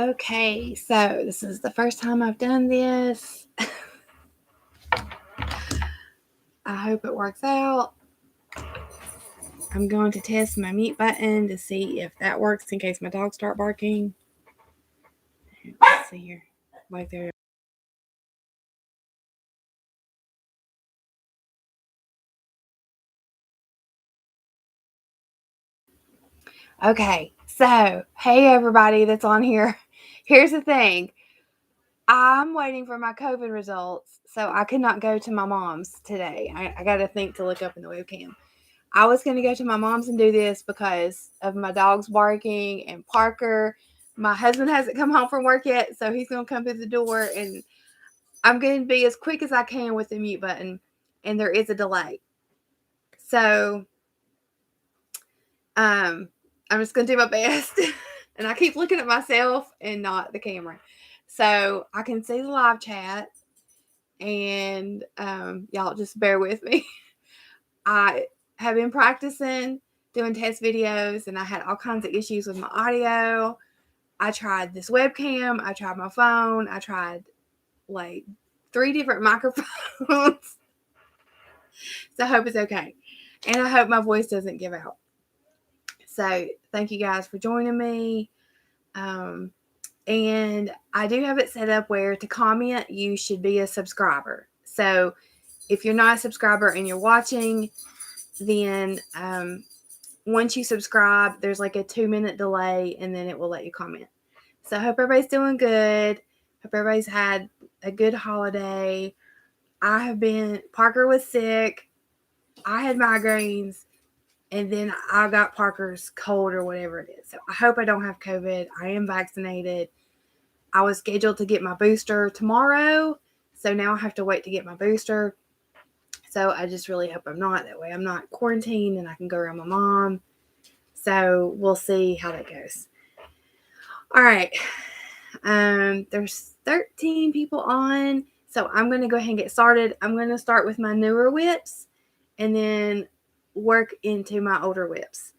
Okay, so this is the first time I've done this. I hope it works out. I'm going to test my mute button to see if that works in case my dogs start barking. Let's see here. Like there. Okay, so hey everybody that's on here. Here's the thing. I'm waiting for my COVID results, so I could not go to my mom's today. I got to think to look up in the webcam. I was going to go to my mom's and do this because of my dogs barking and Parker. My husband hasn't come home from work yet, so he's going to come through the door, and I'm going to be as quick as I can with the mute button, and there is a delay. So I'm just going to do my best, and I keep looking at myself and not the camera. So I can see the live chat, and y'all just bear with me. I have been practicing doing test videos, and I had all kinds of issues with my audio. I tried this webcam. I tried my phone. I tried like 3 different microphones. So I hope it's okay. And I hope my voice doesn't give out. So thank you guys for joining me. And I do have it set up where to comment, you should be a subscriber. So if you're not a subscriber and you're watching, then once you subscribe, there's like a 2-minute delay, and then it will let you comment. So I hope everybody's doing good. Hope everybody's had a good holiday. Parker was sick. I had migraines, and then I got Parker's cold or whatever it is. So I hope I don't have COVID. I am vaccinated. I was scheduled to get my booster tomorrow, so now I have to wait to get my booster. So I just really hope I'm not. That way I'm not quarantined and I can go around my mom. So we'll see how that goes. All right. There's 13 people on. So I'm going to go ahead and get started. I'm going to start with my newer WIPs and then work into my older WIPs.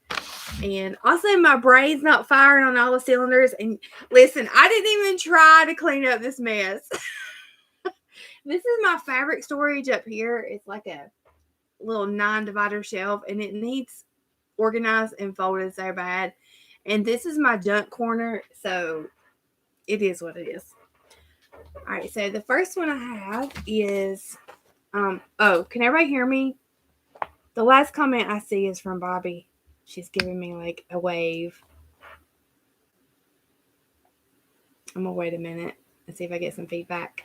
And also my brain's not firing on all the cylinders. And listen, I didn't even try to clean up this mess. This is my fabric storage up here. It's like a little 9-divider shelf, and it needs organized and folded so bad. And this is my junk corner, so it is what it is. All right, so the first one I have is, can everybody hear me? The last comment I see is from Bobby. She's giving me like a wave. I'm gonna wait a minute and see if I get some feedback.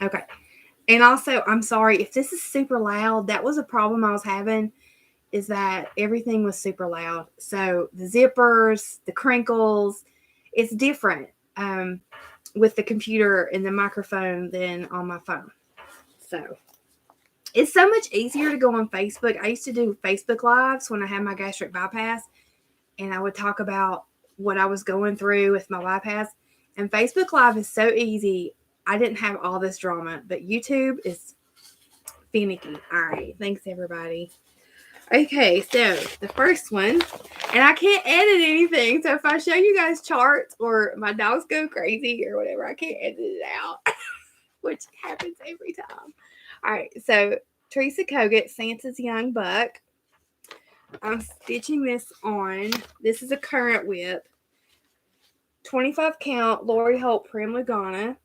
Okay. And also, I'm sorry if this is super loud. That was a problem I was having, is that everything was super loud. So the zippers, the crinkles, it's different with the computer and the microphone than on my phone. So it's so much easier to go on Facebook. I used to do Facebook Lives when I had my gastric bypass, and I would talk about what I was going through with my bypass. And Facebook Live is so easy. I didn't have all this drama, but YouTube is finicky. All right. Thanks, everybody. Okay, so the first one, and I can't edit anything. So if I show you guys charts or my dogs go crazy or whatever, I can't edit it out, which happens every time. All right, so Teresa Kogut, Santa's Young Buck. I'm stitching this on. This is a current WIP. 25 count Lori Holt Prim Lugana.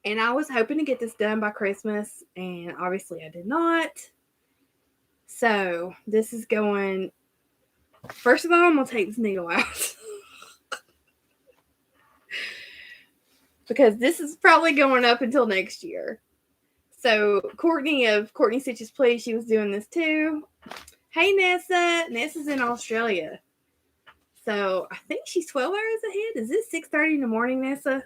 And I was hoping to get this done by Christmas, and obviously I did not. So this is going, first of all, I'm going to take this needle out. Because this is probably going up until next year. So Courtney of Courtney Stitches Please, she was doing this too. Hey, Nessa. Nessa's in Australia. So I think she's 12 hours ahead. Is this 6:30 in the morning, Nessa?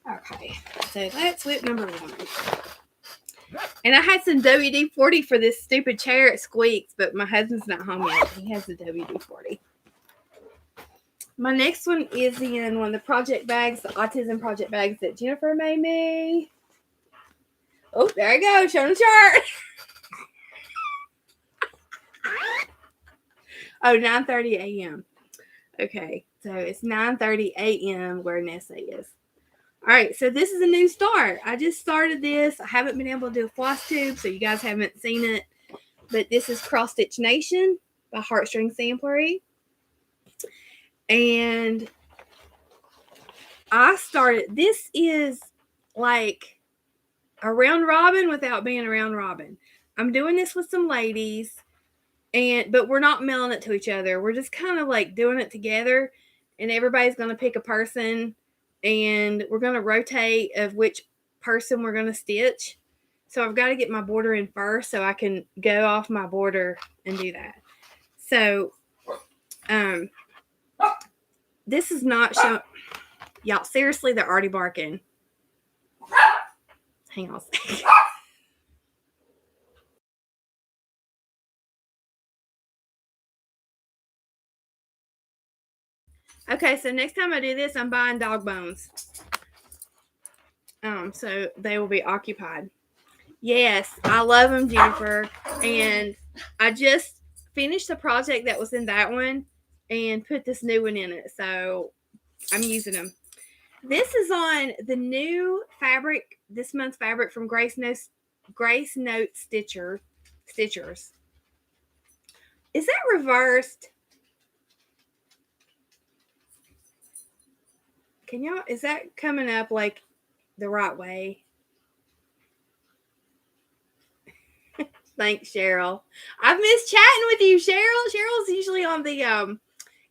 Okay. So that's WIP number 1. And I had some WD-40 for this stupid chair. It squeaks, but my husband's not home yet. He has the WD-40. My next one is in one of the project bags, the autism project bags that Jennifer made me. Oh, there I go, showing the chart. Oh, 9:30 a.m. Okay, so it's 9:30 a.m. where Nessa is. All right, so this is a new start. I just started this. I haven't been able to do a floss tube, so you guys haven't seen it. But this is Cross Stitch Nation by Heartstring Samplery. And I started, this is like a round robin without being a round robin. I'm doing this with some ladies, but we're not mailing it to each other. We're just kind of like doing it together, and everybody's going to pick a person, and we're going to rotate of which person we're going to stitch. So I've got to get my border in first so I can go off my border and do that. So this is not show. Y'all, seriously, they're already barking. Hang on a second. Okay, so next time I do this, I'm buying dog bones. So they will be occupied. Yes, I love them, Jennifer. And I just finished the project that was in that one and put this new one in it. So I'm using them. This is on the new fabric, this month's fabric from Grace Note Stitchers. Is that reversed? Can y'all, is that coming up like the right way? Thanks, Cheryl. I've missed chatting with you, Cheryl. Cheryl's usually on the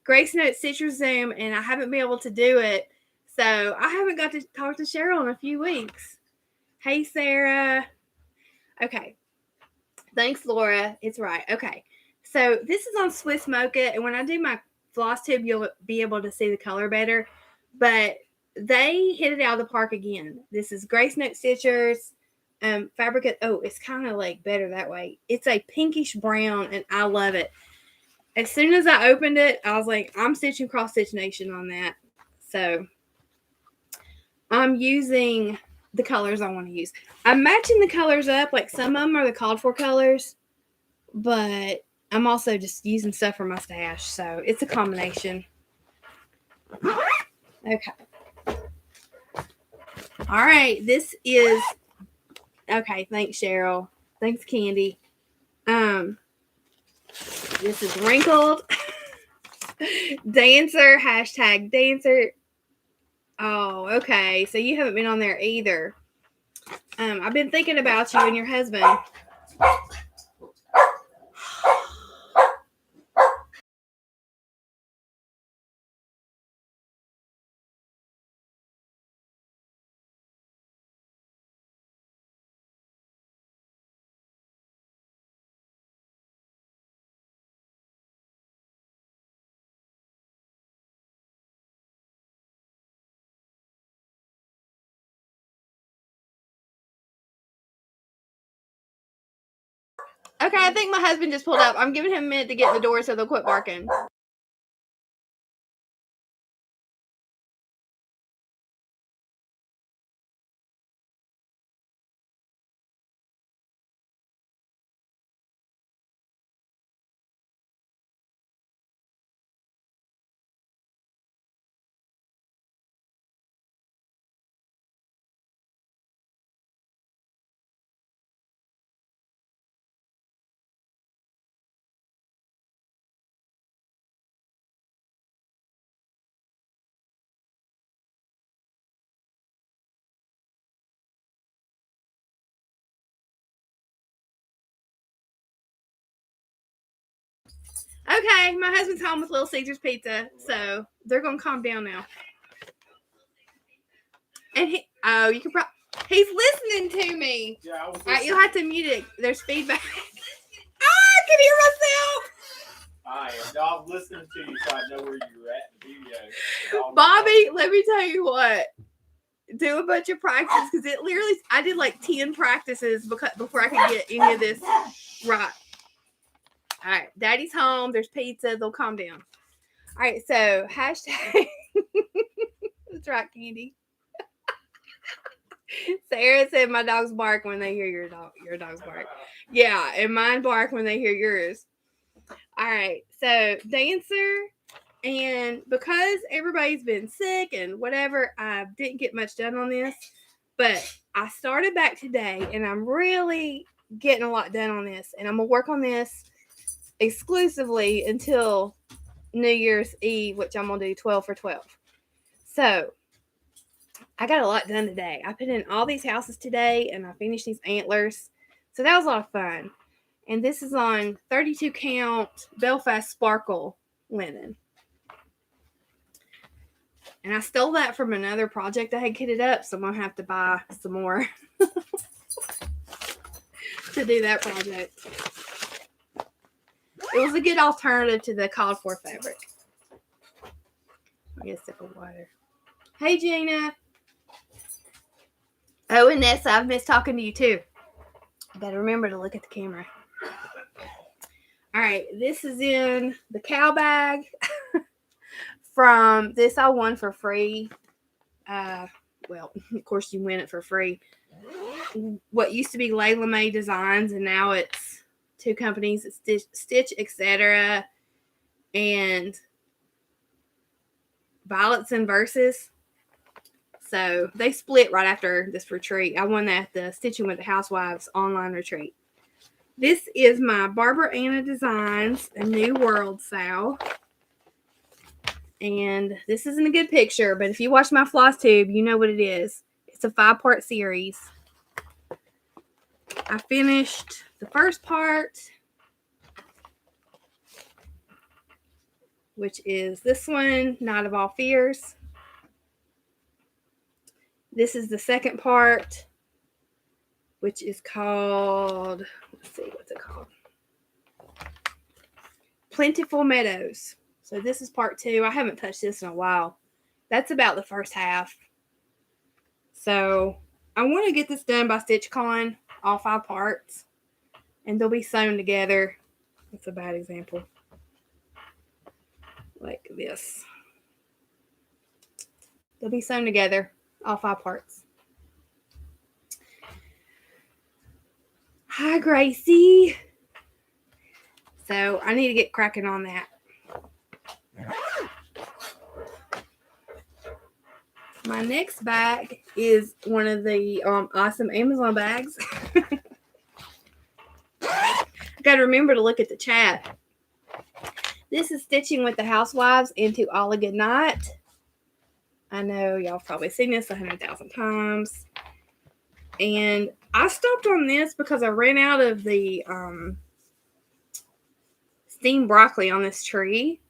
Grace Note Stitcher Zoom, and I haven't been able to do it. So I haven't got to talk to Cheryl in a few weeks. Hey, Sarah. Okay. Thanks, Laura. It's right. Okay. So this is on Swiss Mocha, and when I do my floss tube, you'll be able to see the color better. But they hit it out of the park again. This is Grace Note Stitchers. Fabric. Oh, it's kind of like better that way. It's a pinkish brown, and I love it. As soon as I opened it, I was like, I'm stitching Cross Stitch Nation on that. So I'm using the colors I want to use. I'm matching the colors up. Like some of them are the called for colors, but I'm also just using stuff from my stash. So it's a combination. Okay. All right. This is okay. Thanks, Cheryl. Thanks, Candy. This is Wrinkled Dancer, hashtag Dancer. Oh, okay. So you haven't been on there either. I've been thinking about you and your husband. Okay, I think my husband just pulled up. I'm giving him a minute to get in the door so they'll quit barking. Okay, my husband's home with Little Caesars Pizza, so they're gonna calm down now. And you can probably, he's listening to me. Yeah, I was listening. All right, you'll have to mute it. There's feedback. I can hear myself. I am. I was listening to you, so I know where you're at in the video. Bobby, let me tell you what. Do a bunch of practice because it literally, I did like 10 practices before I could get any of this right. All right, Daddy's home. There's pizza. They'll calm down. All right, so hashtag. That's right, Candy. Sarah said my dogs bark when they hear your dog's bark. Yeah, and mine bark when they hear yours. All All right. So dancer, and because everybody's been sick and whatever, I didn't get much done on this. But I started back today, and I'm really getting a lot done on this. And I'm gonna work on this exclusively until New Year's Eve, which I'm gonna do 12 for 12. So I got a lot done today. I put in all these houses today, and I finished these antlers. So that was a lot of fun. And this is on 32 count Belfast Sparkle linen. And I stole that from another project I had kitted up, so I'm going to have to buy some more to do that project. It was a good alternative to the called for fabric. I get a sip of water. Hey, Gina. Oh, and Nessa, I've missed talking to you too. I got to remember to look at the camera. All right, this is in the cow bag. From this, I won for free. Well, of course, you win it for free. What used to be Layla May Designs, and now it's two companies. It's Stitch, etc. and Violets and Verses. So they split right after this retreat. I won that at the Stitching with the Housewives online retreat. This is my Barbara Anna Designs, a New World sow. And this isn't a good picture, but if you watch my floss tube, you know what it is. It's a 5-part series. I finished the first part, which is this one, Night of All Fears. This is the second part, which is called, let's see, what's it called? Plentiful Meadows. So this is part 2. I haven't touched this in a while. That's about the first half. So I want to get this done by StitchCon, all 5 parts. And they'll be sewn together. That's a bad example. Like this. They'll be sewn together, all 5 parts. Hi, Gracie. So I need to get cracking on that. My next bag is one of the awesome Amazon bags. I got to remember to look at the chat. This is Stitching with the Housewives into All a Good Night. I know y'all have probably seen this 100,000 times. And I stopped on this because I ran out of the steamed broccoli on this tree.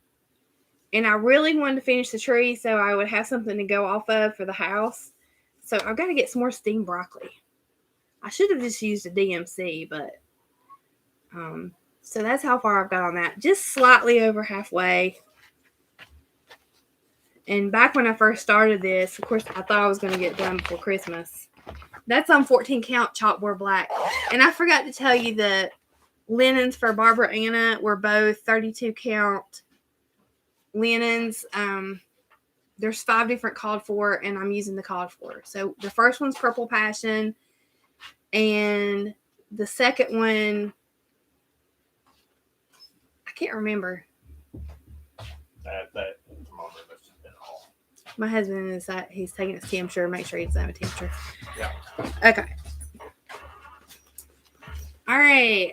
And I really wanted to finish the tree so I would have something to go off of for the house. So I've got to get some more steamed broccoli. I should have just used a DMC, but so that's how far I've got on that. Just slightly over halfway. And back when I first started this, of course, I thought I was going to get done before Christmas. That's on 14 count chalkboard black. And I forgot to tell you that linens for Barbara Anna were both 32 count linens. There's 5 different called for, and I'm using the called for. So the first one's Purple Passion, and the second one, I can't remember. My husband is he's taking his temperature. Make sure he doesn't have a temperature. Yeah. Okay. All right.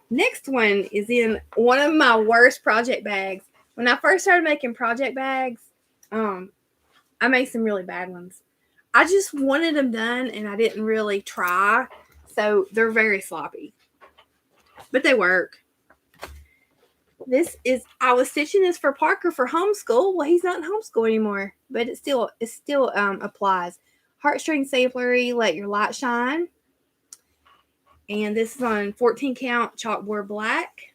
Next one is in one of my worst project bags. When I first started making project bags, I made some really bad ones. I just wanted them done, and I didn't really try, so they're very sloppy. But they work. I was stitching this for Parker for homeschool. Well, he's not in homeschool anymore, but it still applies. Heartstring Samplery, Let Your Light Shine. And this is on 14 count chalkboard black.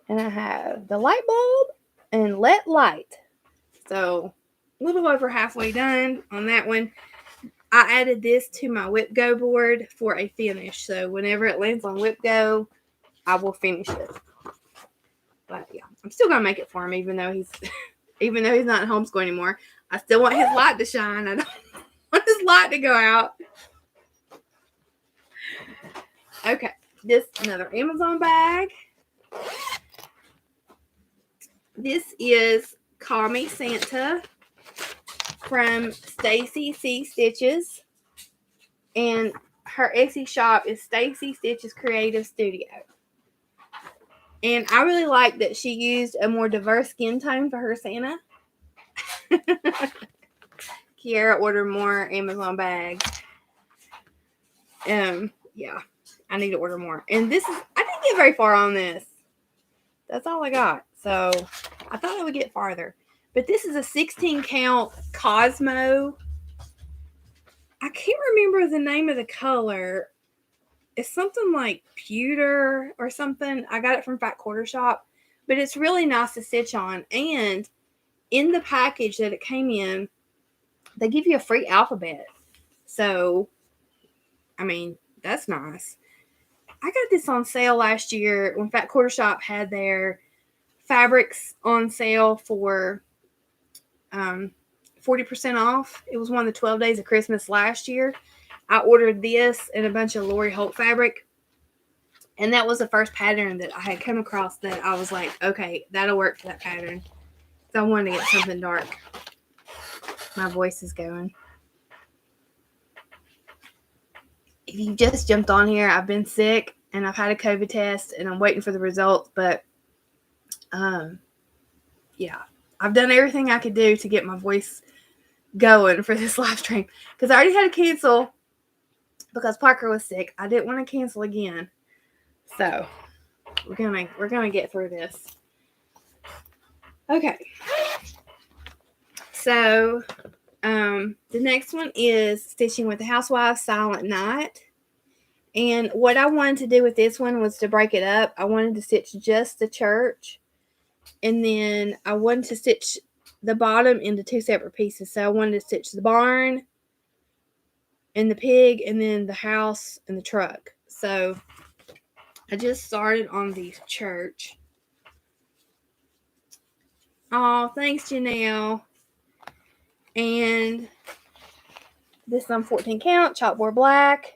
And I have the light bulb and Let Light. So a little over halfway done on that one. I added this to my WIP Go board for a finish. So whenever it lands on WIP Go, I will finish it. But yeah, I'm still gonna make it for him, even though he's not in homeschool anymore. I still want his light to shine. I don't want his light to go out. Okay, this another Amazon bag. This is Call Me Santa from Stacy C Stitches, and her Etsy shop is Stacy Stitches Creative Studio. And I really like that she used a more diverse skin tone for her Santa. Kiara ordered more Amazon bags. Yeah, I need to order more. And this is, I didn't get very far on this. That's all I got. So I thought I would get farther. But this is a 16 count Cosmo. I can't remember the name of the color. It's something like pewter or something. I got it from Fat Quarter Shop. But it's really nice to stitch on. And in the package that it came in, they give you a free alphabet. So, I mean, that's nice. I got this on sale last year when Fat Quarter Shop had their fabrics on sale for 40% off. It was one of the 12 days of Christmas last year. I ordered this and a bunch of Lori Holt fabric. And that was the first pattern that I had come across that I was like, okay, that'll work for that pattern. So I wanted to get something dark. My voice is going. If you just jumped on here, I've been sick and I've had a COVID test and I'm waiting for the results. But, yeah, I've done everything I could do to get my voice going for this live stream. Because I already had to cancel because Parker was sick. I didn't want to cancel again. So, we're gonna get through this. Okay. So, the next one is Stitching with the Housewives, Silent Night. And what I wanted to do with this one was to break it up. I wanted to stitch just the church. And then I wanted to stitch the bottom into two separate pieces. So I wanted to stitch the barn and the pig and then the house and the truck. So I just started on the church. Oh, thanks, Janelle. And this on 14 count, chalkboard black.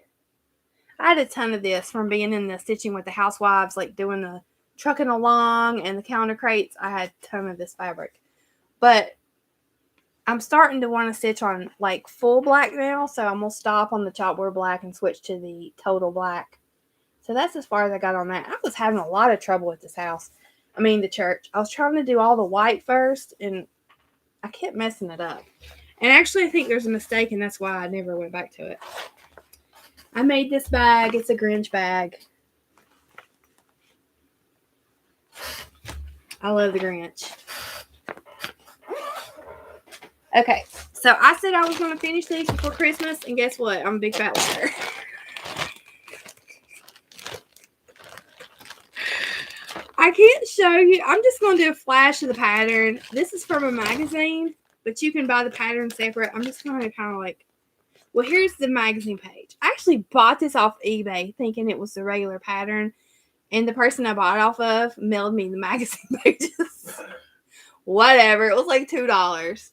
I had a ton of this from being in the Stitching with the Housewives, like doing the trucking along and the calendar crates. I had a ton of this fabric. But I'm starting to want to stitch on like full black now, so I'm going to stop on the chalkboard black and switch to the total black. So that's as far as I got on that. I was having a lot of trouble with this house. I mean, the church. I was trying to do all the white first, and I kept messing it up. And actually, I think there's a mistake, and that's why I never went back to it. I made this bag. It's a Grinch bag. I love the Grinch. Okay, so I said I was going to finish these before Christmas, and guess what? I'm a big fat liar. I can't show you. I'm just going to do a flash of the pattern. This is from a magazine, but you can buy the pattern separate. I'm just going to kind of like, well, here's the magazine page. I actually bought this off eBay thinking it was the regular pattern, and the person I bought it off of mailed me the magazine pages. Whatever. It was like $2.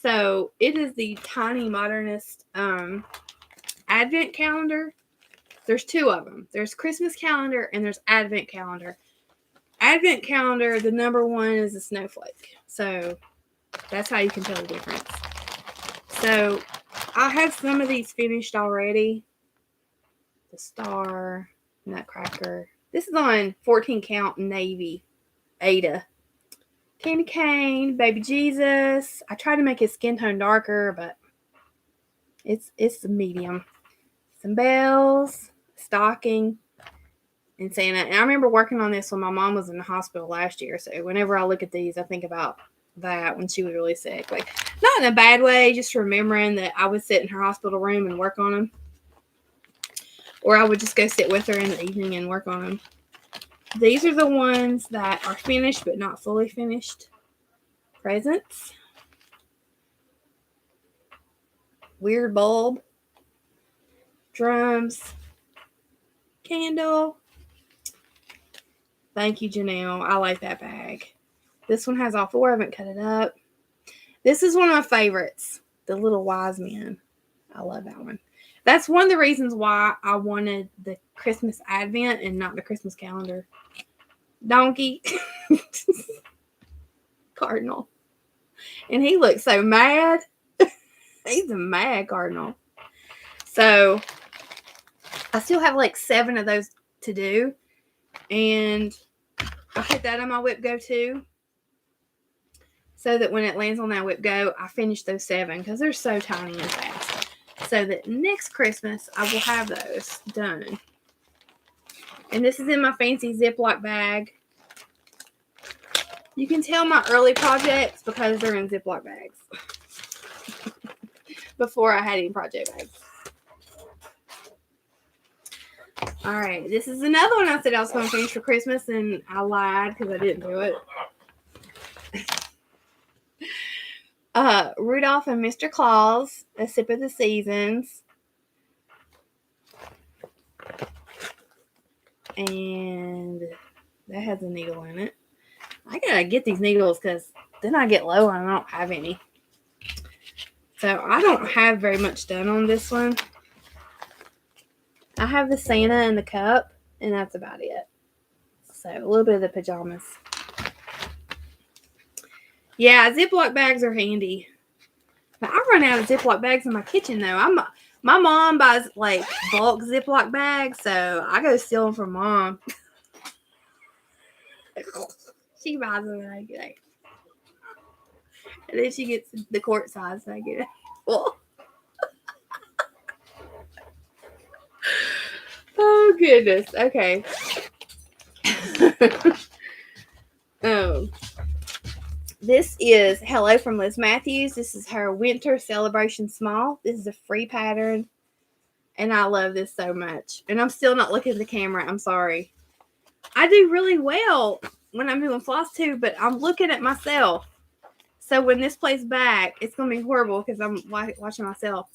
So it is the Tiny Modernist Advent calendar. There's two of them. There's Christmas calendar and there's Advent calendar. Advent calendar, the number one is a snowflake. So that's how you can tell the difference. So I have some of these finished already. The star, nutcracker. This is on 14 count navy. Ada. Candy cane, baby Jesus. I tried to make his skin tone darker, but it's medium. Some bells, stocking, and Santa. And I remember working on this when my mom was in the hospital last year. So whenever I look at these, I think about that when she was really sick. Like, not in a bad way, just remembering that I would sit in her hospital room and work on them. Or I would just go sit with her in the evening and work on them. These are the ones that are finished but not fully finished. Presents. Weird bulb. Drums. Candle. Thank you, Janelle. I like that bag. This one has all four. I haven't cut it up. This is one of my favorites. The Little Wise Men. I love that one. That's one of the reasons why I wanted the Christmas Advent and not the Christmas calendar. Donkey. Cardinal. And he looks so mad. He's a mad cardinal. So I still have like 7 of those to do. And I put that on my WIP Go too. So that when it lands on that WIP Go, I finish those 7 because they're so tiny and fast. So that next Christmas, I will have those done. And this is in my fancy Ziploc bag. You can tell my early projects because they're in Ziploc bags. Before I had any project bags. Alright, this is another one I said I was going to finish for Christmas, and I lied because I didn't do it. Rudolph and Mr. Claus, A Sip of the Seasons. And that has a needle in it. I gotta get these needles because then I get low and I don't have any. So I don't have very much done on this one. I have the Santa and the cup, and that's about it. So a little bit of the pajamas. Yeah, Ziploc bags are handy. But I run out of Ziploc bags in my kitchen though. My mom buys like bulk Ziploc bags, so I go steal them from Mom. She buys them and I get it. And then she gets the quart size and I get it. Well. Oh goodness. Okay. This is Hello from Liz Matthews. This is her Winter Celebration Small. This is a free pattern. And I love this so much. And I'm still not looking at the camera. I'm sorry. I do really well when I'm doing floss too, but I'm looking at myself. So when this plays back, it's going to be horrible because I'm watching myself.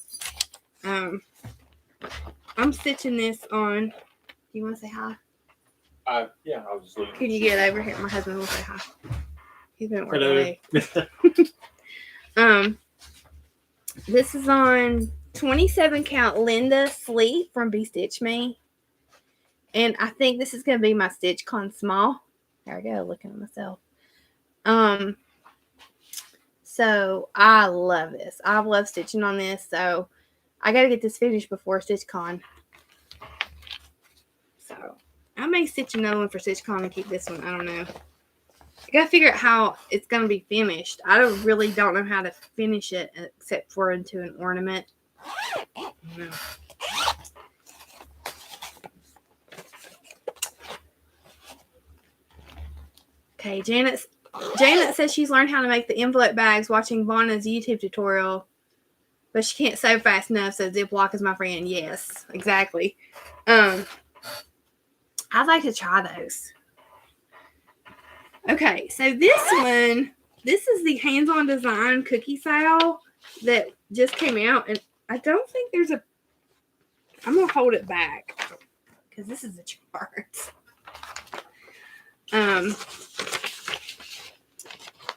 I'm stitching this on. Do you want to say hi? Yeah, I was just looking. Can you get over here? My husband will say hi. He's been working away. This is on 27 count Linda Sleep from Be Stitch Me. And I think this is going to be my Stitch Con Small. There I go, looking at myself. So I love this. I love stitching on this. So I got to get this finished before StitchCon. So I may stitch another one for StitchCon and keep this one. I don't know. I got to figure out how it's going to be finished. I really don't know how to finish it except for into an ornament. No. Okay, Janet says she's learned how to make the envelope bags watching Vonna's YouTube tutorial, but she can't sew fast enough, so Ziploc is my friend. Yes, exactly. I'd like to try those. Okay, so this is the hands-on design cookie style that just came out, and I don't think there's a. I'm gonna hold it back because this is a chart.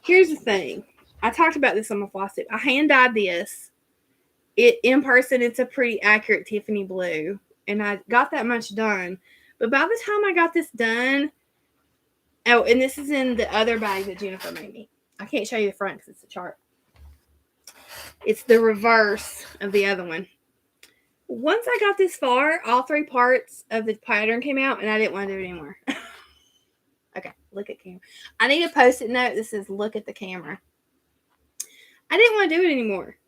Here's the thing. I talked about this on my floss tip. I hand dyed this. In person, it's a pretty accurate Tiffany blue, and I got that much done. But by the time I got this done, oh, and this is in the other bag that Jennifer made me. I can't show you the front because it's a chart. It's the reverse of the other one. Once I got this far, all 3 parts of the pattern came out, and I didn't want to do it anymore. Okay, look at camera. I need a post-it note that says, look at the camera. I didn't want to do it anymore.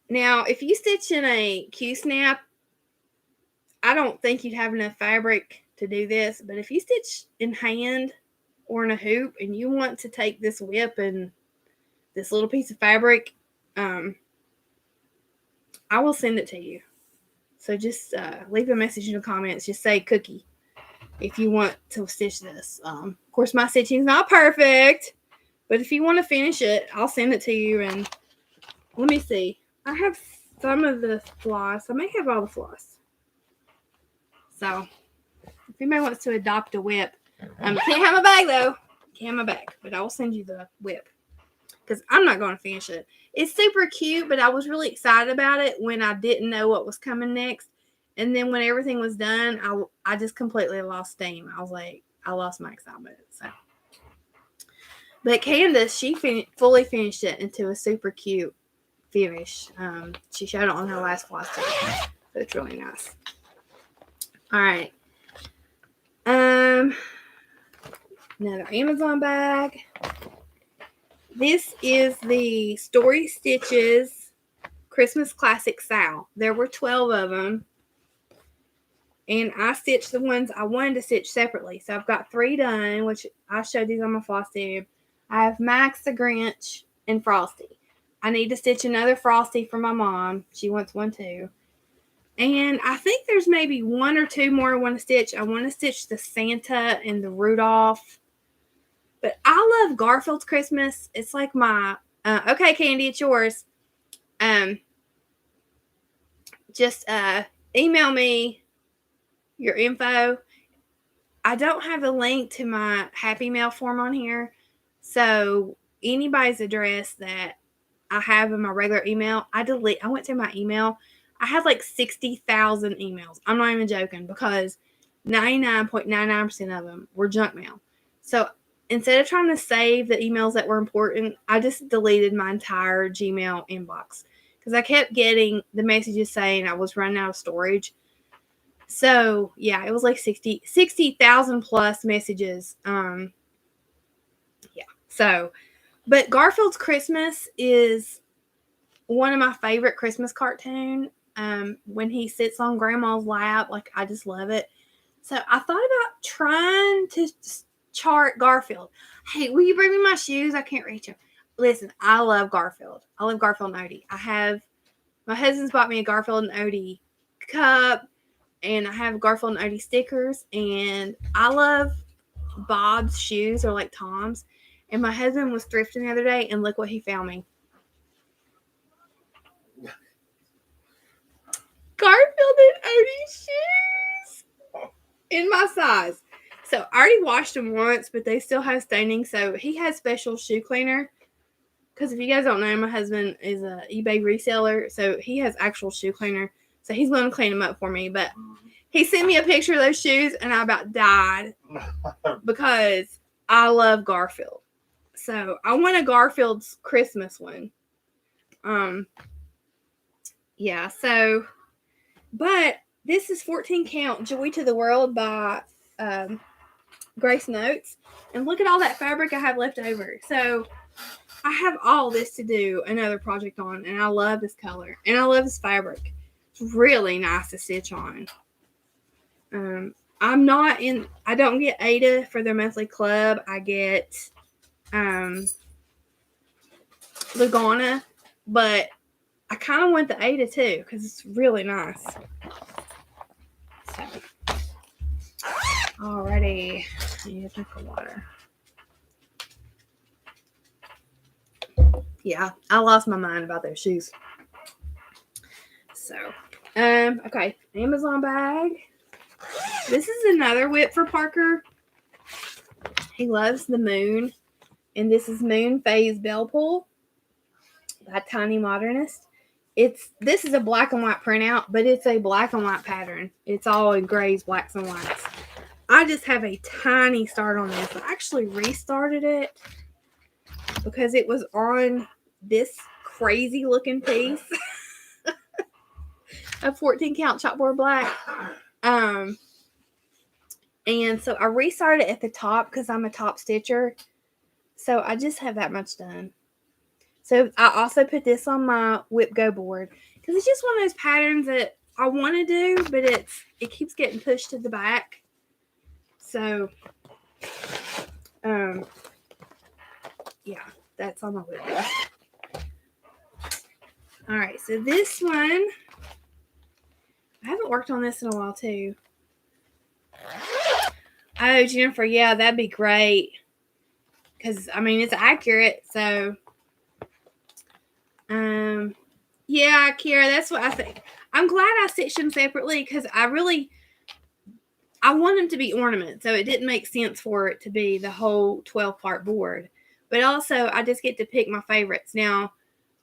Now, if you stitch in a Q-snap, I don't think you'd have enough fabric to do this. But if you stitch in hand or in a hoop and you want to take this WIP and this little piece of fabric, I will send it to you. So just leave a message in the comments. Just say cookie if you want to stitch this. Of course, my stitching is not perfect, but if you want to finish it, I'll send it to you. And let me see. I have some of the floss. I may have all the floss. So if anybody wants to adopt a WIP, can't have my bag though. Can't have my bag, but I will send you the WIP because I'm not going to finish it. It's super cute, but I was really excited about it when I didn't know what was coming next. And then when everything was done, I just completely lost steam. I was like, I lost my excitement. So, but Candace, she fully finished it into a super cute finish. She showed it on her last floss too, so it's really nice. All right. Another Amazon bag. This is the Story Stitches Christmas Classic Sal. There were 12 of them. And I stitched the ones I wanted to stitch separately. So I've got 3 done, which I showed these on my floss tube. I have Max the Grinch and Frosty. I need to stitch another Frosty for my mom. She wants one too. And I think there's maybe 1 or 2 more I want to stitch. I want to stitch the Santa and the Rudolph. But I love Garfield's Christmas. It's like my... okay, Candy, it's yours. Just email me your info. I don't have a link to my Happy Mail form on here. So anybody's address that I have in my regular email, I went through my email. I had like 60,000 emails. I'm not even joking, because 99.99% of them were junk mail. So instead of trying to save the emails that were important, I just deleted my entire Gmail inbox, because I kept getting the messages saying I was running out of storage. So yeah, it was like 60,000 plus messages. Yeah. So, but Garfield's Christmas is one of my favorite Christmas cartoon. When he sits on Grandma's lap, like, I just love it. So I thought about trying to chart Garfield. Hey, will you bring me my shoes? I can't reach them. Listen, I love Garfield. I love Garfield and Odie. My husband's bought me a Garfield and Odie cup, and I have Garfield and Odie stickers, and I love Bob's shoes, or like Tom's. And my husband was thrifting the other day, and look what he found me. Garfield and Odie shoes in my size. So I already washed them once, but they still have staining. So he has special shoe cleaner. Because if you guys don't know, my husband is an eBay reseller, so he has actual shoe cleaner. So he's going to clean them up for me. But he sent me a picture of those shoes, and I about died because I love Garfield. So I want a Garfield's Christmas one. Yeah, so, but this is 14 Count Joy to the World by Grace Notes. And look at all that fabric I have left over. So I have all this to do another project on, and I love this color, and I love this fabric. It's really nice to stitch on. I don't get Ada for their monthly club. I get Lugana, but I kind of want the Ada too, because it's really nice. So, alrighty, I need a drink of water. Yeah, I lost my mind about those shoes. So, okay, Amazon bag. This is another WIP for Parker. He loves the moon, and this is Moon Phase Bell Pull by Tiny Modernist. This is a black and white printout, but it's a black and white pattern. It's all in grays, blacks, and whites. I just have a tiny start on this. I actually restarted it because it was on this crazy looking piece of 14 Count Chalkboard Black. And so I restarted at the top because I'm a top stitcher. So I just have that much done. So I also put this on my WIP Go board because it's just one of those patterns that I want to do, but it keeps getting pushed to the back. So, yeah, that's on my WIP. All right, so this one, I haven't worked on this in a while too. Oh, Jennifer, yeah, that'd be great. Because, I mean, it's accurate, so. Yeah, Kira, that's what I think. I'm glad I stitched them separately because I want them to be ornaments, so it didn't make sense for it to be the whole 12-part board. but also I just get to pick my favorites. Now,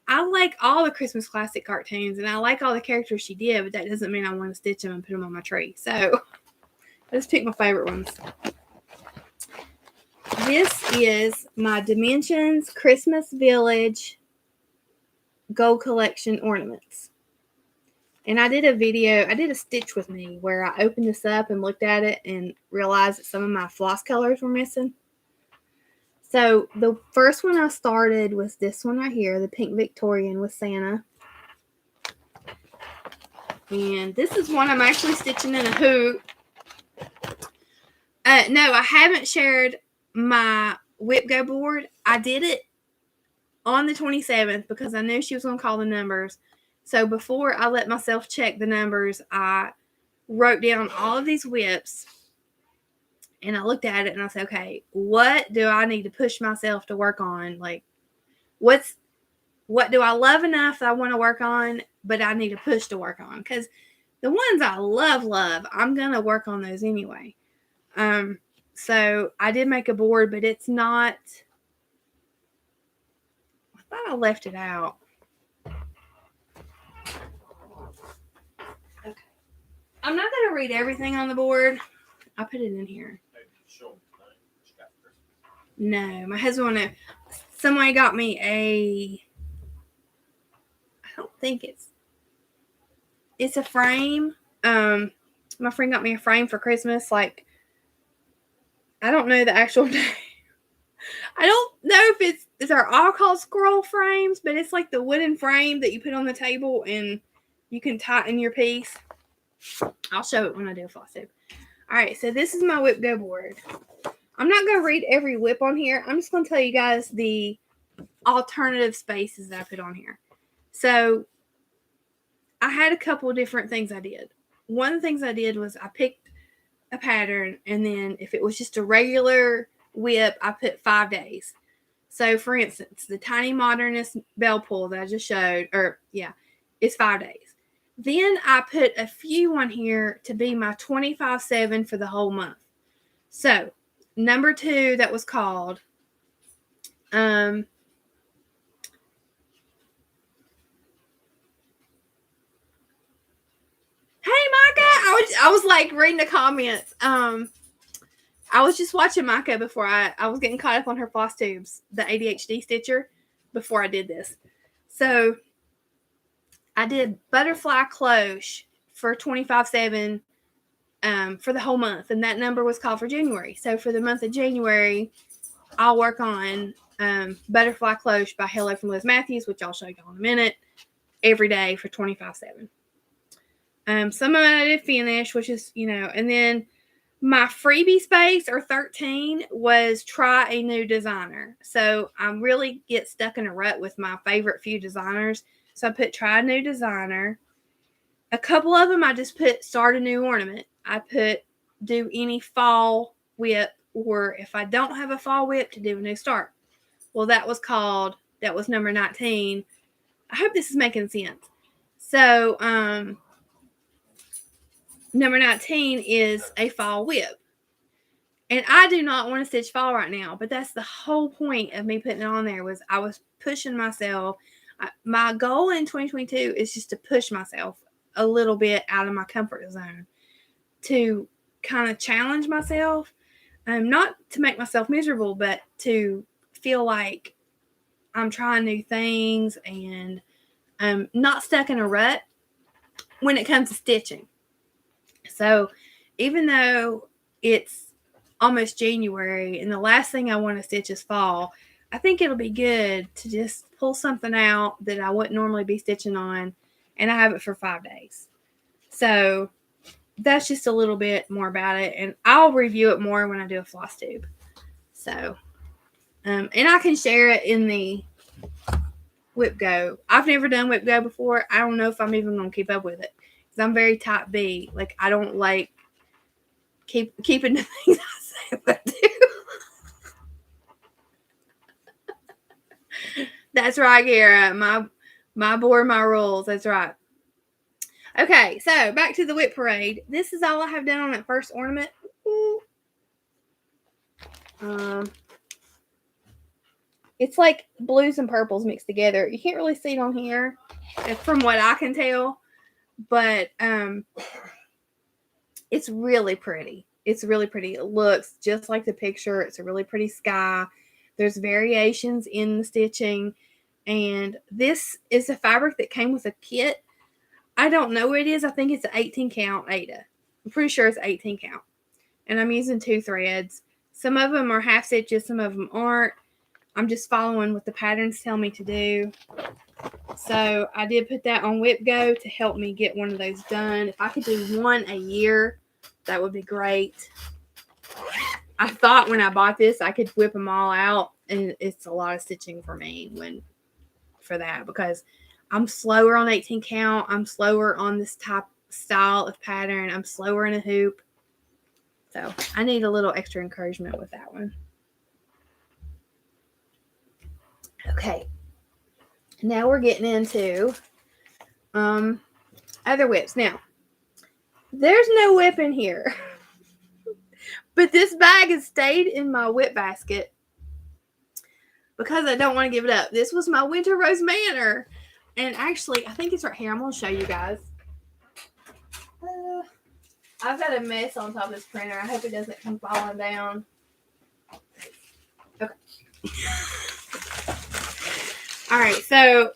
I like all the Christmas classic cartoons, and I like all the characters she did, but that doesn't mean I want to stitch them and put them on my tree. So I just pick my favorite ones. This is my Dimensions Christmas Village Gold Collection ornaments. And I did a stitch with me where I opened this up and looked at it and realized that some of my floss colors were missing. So the first one I started was this one right here, the Pink Victorian with Santa. And this is one I'm actually stitching in a hoop. No, I haven't shared my WIP Go board. I did it on the 27th because I knew she was going to call the numbers. So before I let myself check the numbers, I wrote down all of these WIPs. And I looked at it and I said, okay, what do I need to push myself to work on? Like, what do I love enough that I want to work on, but I need to push to work on? Because the ones I love, I'm going to work on those anyway. So I did make a board, but it's not, I thought I left it out. Okay. I'm not going to read everything on the board. I put it in here. No, my husband somebody got me I don't think it's a frame. My friend got me a frame for Christmas. Like, I don't know the actual name. I don't know if they're all called scroll frames, but it's like the wooden frame that you put on the table and you can tighten your piece. I'll show it when I do a floss tube. All right, so this is my WIP Go board. I'm not going to read every WIP on here. I'm just going to tell you guys the alternative spaces that I put on here. So I had a couple different things I did. One of the things I did was I picked a pattern, and then if it was just a regular WIP, I put 5 days. So for instance, the Tiny Modernist bell pull that I just showed, it's 5 days. Then I put a few on here to be my 25/7 for the whole month. So number 2, that was called hey Micah, I was like reading the comments. I was just watching Micah before I was getting caught up on her floss tubes, the ADHD stitcher, before I did this. So I did butterfly cloche for 25/7 for the whole month, and that number was called for January. So for the month of January, I'll work on butterfly cloche by Hello from Liz Matthews, which I'll show you in a minute, every day for 25/7. Some of it I did finish, which is, and then my freebie space, or 13, was try a new designer. So I really get stuck in a rut with my favorite few designers. So I put try a new designer. A couple of them I just put start a new ornament. I put do any fall WIP, or if I don't have a fall WIP, to do a new start. Well, that was number 19. I hope this is making sense. So number 19 is a fall WIP. And I do not want to stitch fall right now, but that's the whole point of me putting it on there. Was I was pushing myself. My goal in 2022 is just to push myself a little bit out of my comfort zone, to kind of challenge myself, not to make myself miserable, but to feel like I'm trying new things and not stuck in a rut when it comes to stitching. So even though it's almost January and the last thing I want to stitch is fall, I think it'll be good to just pull something out that I wouldn't normally be stitching on, and I have it for 5 days. So that's just a little bit more about it, and I'll review it more when I do a floss tube. So and I can share it in the WIP Go. I've never done WIP Go before. I don't know if I'm even going to keep up with it, because I'm very type B. Like, I don't like keeping the things I say I do. That's right, Gara. My board, my rules. That's right. Okay, so back to the WIP parade. This is all I have done on that first ornament. It's like blues and purples mixed together. You can't really see it on here, from what I can tell, but it's really pretty. It's really pretty. It looks just like the picture. It's a really pretty sky. There's variations in the stitching, and this is a fabric that came with a kit. I don't know what it is. I think it's an 18 count Ada. I'm pretty sure it's 18 count. And I'm using 2 threads. Some of them are half stitches, some of them aren't. I'm just following what the patterns tell me to do. So I did put that on WIP Go to help me get one of those done. If I could do one a year, that would be great. I thought when I bought this, I could whip them all out, and it's a lot of stitching for me for that, because I'm slower on 18 count. I'm slower on this type style of pattern. I'm slower in a hoop. So I need a little extra encouragement with that one. Okay. Now we're getting into other WIPs. Now, there's no WIP in here. But this bag has stayed in my WIP basket because I don't want to give it up. This was my Winter Rose Manor. And actually, I think it's right here. I'm going to show you guys. I've got a mess on top of this printer. I hope it doesn't come falling down. Okay. All right, so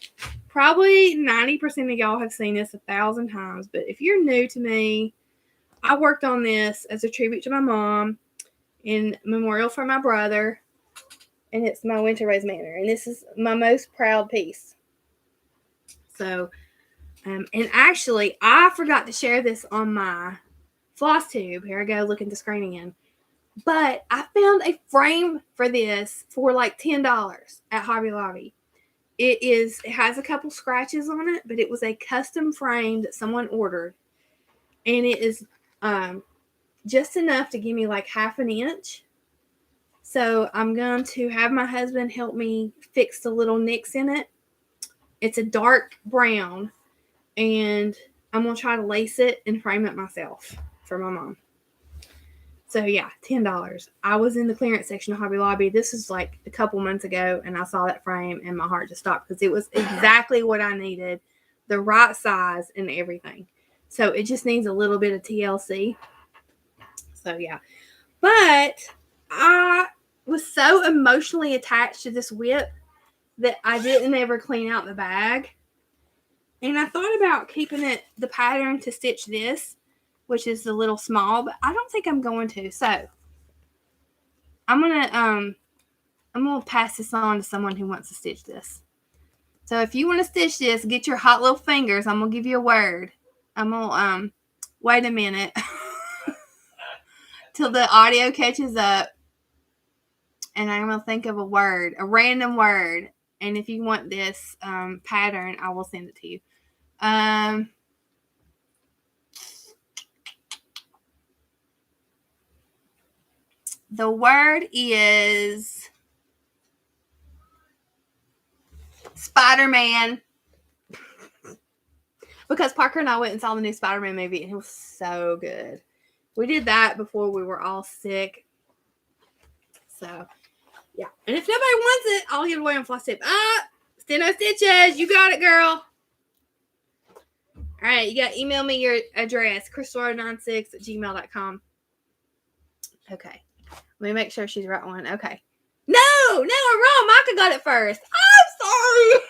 probably 90% of y'all have seen this 1,000 times, but if you're new to me, I worked on this as a tribute to my mom, in memorial for my brother, and it's my Winter Rose Manor, and this is my most proud piece. So, and actually, I forgot to share this on my floss tube. Here I go, looking at the screen again. But I found a frame for this for like $10 at Hobby Lobby. It has a couple scratches on it, but it was a custom frame that someone ordered. And it is just enough to give me like half an inch. So I'm going to have my husband help me fix the little nicks in it. It's a dark brown, and I'm going to try to lace it and frame it myself for my mom. So yeah, $10. I was in the clearance section of Hobby Lobby. This is like a couple months ago, and I saw that frame and my heart just stopped because it was exactly what I needed, the right size and everything. So it just needs a little bit of TLC. So yeah, but I was so emotionally attached to this WIP that I didn't ever clean out the bag. And I thought about keeping the pattern to stitch this, which is a little small, but I don't think I'm going to. So I'm gonna pass this on to someone who wants to stitch this. So if you want to stitch this, get your hot little fingers. I'm gonna give you a word. I'm gonna wait a minute till the audio catches up, and I'm gonna think of a word, a random word. And if you want this pattern, I will send it to you. The word is Spider-Man. Because Parker and I went and saw the new Spider-Man movie, and it was so good. We did that before we were all sick. So, yeah. And if nobody wants it, I'll give it away on floss tip. Steno Stitches. You got it, girl. All right. You got to email me your address, crystal96@gmail.com. Okay. Let me make sure she's the right one. Okay. No, I'm wrong. Micah got it first. I'm sorry.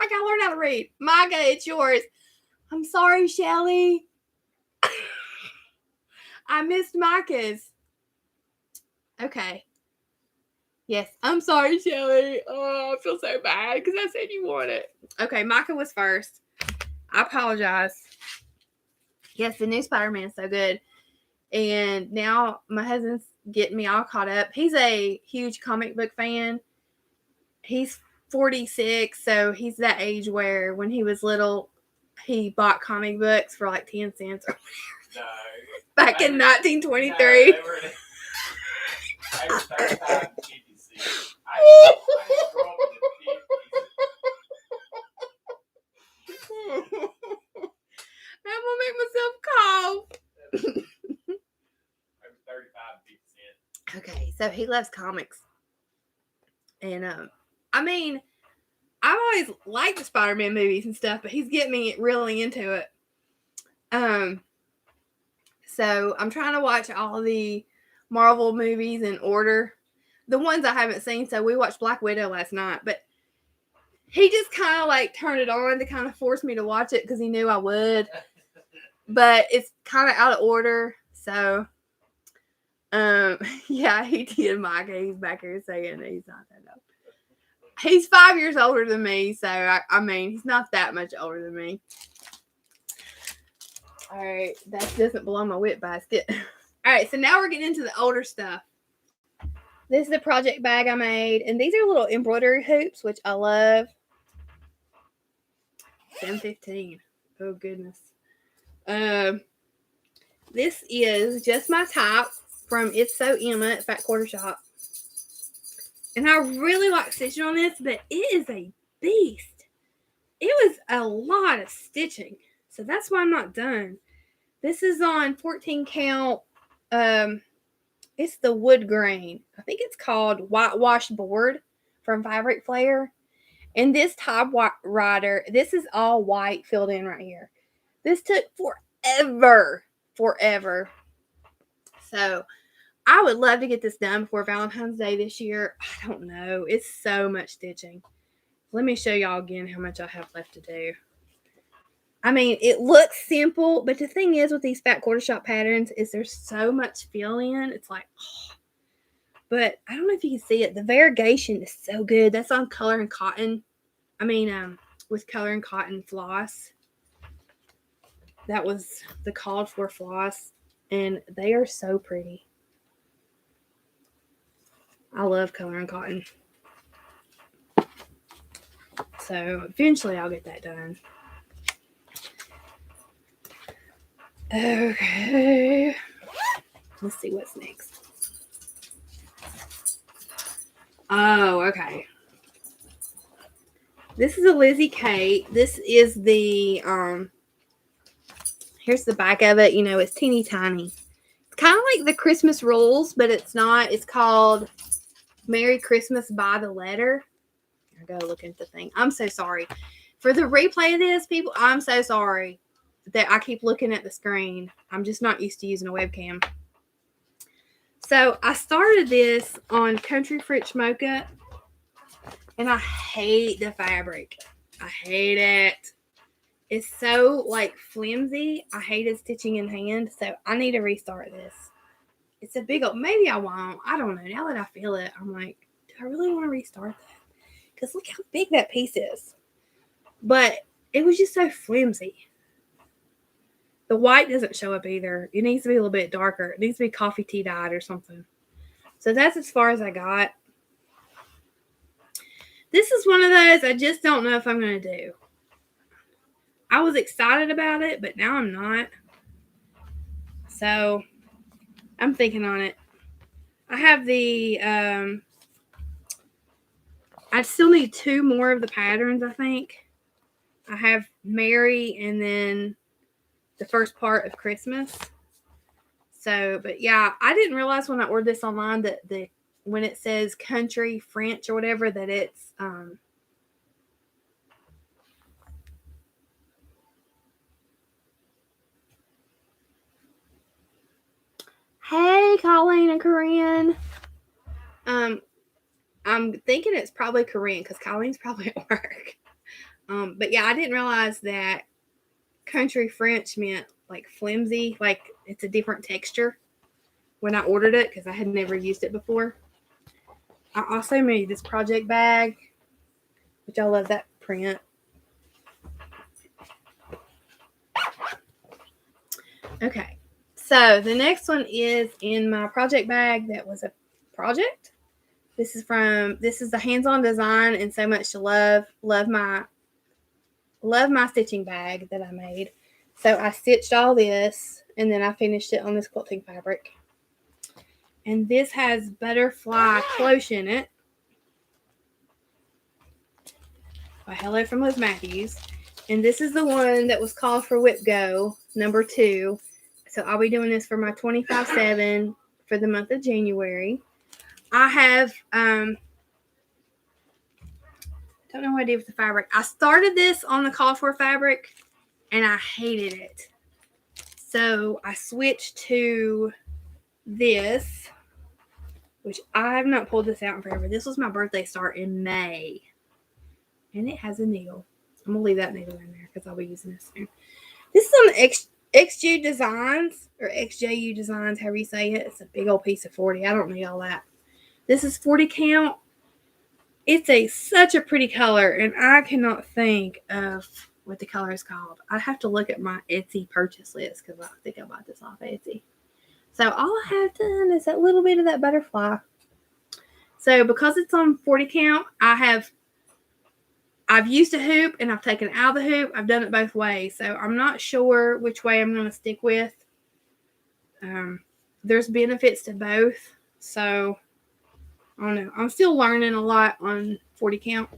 I gotta learn how to read. Micah, it's yours. I'm sorry, Shelly. I missed Micah's. Okay. Yes, I'm sorry, Shelly. Oh, I feel so bad because I said you want it. Okay, Micah was first. I apologize. Yes, the new Spider-Man is so good. And now my husband's getting me all caught up. He's a huge comic book fan. He's 46, so he's that age where when he was little, he bought comic books for like 10 cents or whatever. No. Back in 1923. No, they were 35 and 50 cents. I grew up in the 50s. I'm going to make myself cough. It was 35 and 50 cents. Okay, so he loves comics. And I mean, I've always liked the Spider-Man movies and stuff, but he's getting me really into it. So I'm trying to watch all the Marvel movies in order. The ones I haven't seen, so we watched Black Widow last night, but he just kind of like turned it on to kind of force me to watch it because he knew I would. But it's kind of out of order, so yeah, he did, Micah. He's back here saying he's not that old. He's 5 years older than me, so I mean, he's not that much older than me. All right, that doesn't belong in my WIP basket. All right, so now we're getting into the older stuff. This is the project bag I made, and these are little embroidery hoops, which I love. 715. Oh goodness. This is just my type from It's So Emma at Fat Quarter Shop. And I really like stitching on this, but it is a beast. It was a lot of stitching, so that's why I'm not done. This is on 14 count. It's the wood grain. I think it's called Whitewash Board from Fabric Flare. And this typewriter, this is all white filled in right here. This took forever. So I would love to get this done before Valentine's Day this year. I don't know. It's so much stitching. Let me show y'all again how much I have left to do. I mean, it looks simple, but the thing is with these Fat Quarter Shop patterns is there's so much fill in. It's like, oh. But I don't know if you can see it. The variegation is so good. That's on Color and Cotton. I mean, with Color and Cotton floss. That was the called for floss. And they are so pretty. I love Color and Cotton. So eventually I'll get that done. Okay. Let's see what's next. Oh, okay. This is a Lizzie Kate. This is the, here's the back of it. You know, it's teeny tiny. It's kind of like the Christmas rules, but it's not. It's called Merry Christmas by the Letter. I gotta look into the thing. I'm so sorry. For the replay of this, people, I'm so sorry that I keep looking at the screen. I'm just not used to using a webcam. So I started this on Country French Mocha, and I hate the fabric. I hate it. It's so like flimsy. I hated stitching in hand, so I need to restart this. It's a big old, maybe I won't. I don't know. Now that I feel it, I'm like, do I really want to restart that? Because look how big that piece is. But it was just so flimsy. The white doesn't show up either. It needs to be a little bit darker. It needs to be coffee tea dyed or something. So that's as far as I got. This is one of those I just don't know if I'm going to do. I was excited about it, but now I'm not. So I'm thinking on it. I have the, I still need 2 more of the patterns, I think. I have Mary and then the first part of Christmas. So, but yeah, I didn't realize when I ordered this online that when it says country French or whatever, that it's, hey, Colleen and Corinne. I'm thinking it's probably Korean because Colleen's probably at work. But yeah, I didn't realize that country French meant like flimsy, like it's a different texture when I ordered it because I had never used it before. I also made this project bag, which I love that print. Okay, so the next one is in my project bag that was a project. This is the hands-on design and so much to love. Love my stitching bag that I made. So I stitched all this and then I finished it on this quilting fabric. And this has butterfly cloche in it. By Hello from Liz Matthews. And this is the one that was called for WIP Go, number 2. So I'll be doing this for my 25/7 for the month of January. I have Don't know what I did with the fabric. I started this on the cauliflower fabric and I hated it. So I switched to this, which I have not pulled this out in forever. This was my birthday start in May. And it has a needle. I'm going to leave that needle in there because I'll be using this soon. This is on XJ Designs, or XJU Designs, however you say it. It's a big old piece of 40. I don't need all that. This is 40 count. It's such a pretty color, and I cannot think of what the color is called. I'd have to look at my Etsy purchase list because I think I bought this off Etsy. So all I have done is that little bit of that butterfly. So because it's on 40 count, I've used a hoop and I've taken it out of the hoop. I've done it both ways. So I'm not sure which way I'm going to stick with. There's benefits to both. So I don't know. I'm still learning a lot on 40 count.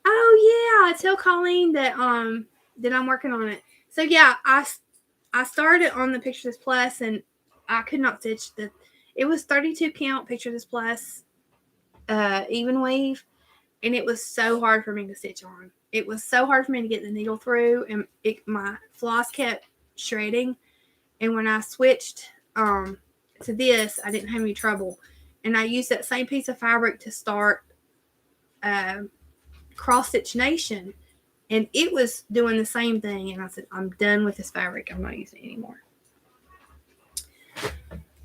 Oh yeah, tell Colleen that I'm working on it. So yeah, I started on the Picture This Plus and I could not stitch it was 32 count Picture This Plus even weave, and it was so hard for me to stitch on. It was so hard for me to get the needle through, and my floss kept shredding. And when I switched to this, I didn't have any trouble. And I used that same piece of fabric to start Cross Stitch Nation, and it was doing the same thing. And I said, I'm done with this fabric. I'm not using it anymore.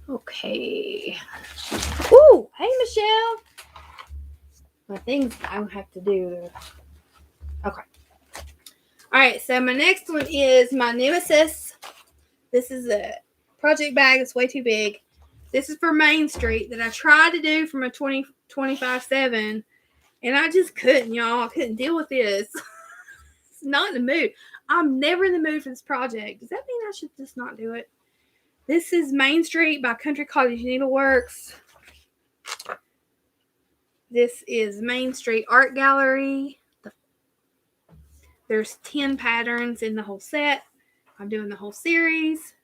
Okay. Ooh, hey Michelle. My things I don't have to do. Okay. All right, so my next one is my Nemesis. This is a project bag that's way too big. This is for Main Street that I tried to do from a 25/7, and I just couldn't, y'all. I couldn't deal with this. It's not in the mood. I'm never in the mood for this project. Does that mean I should just not do it? This is Main Street by Country Cottage Needleworks. This is Main Street Art Gallery. There's 10 patterns in the whole set. I'm doing the whole series.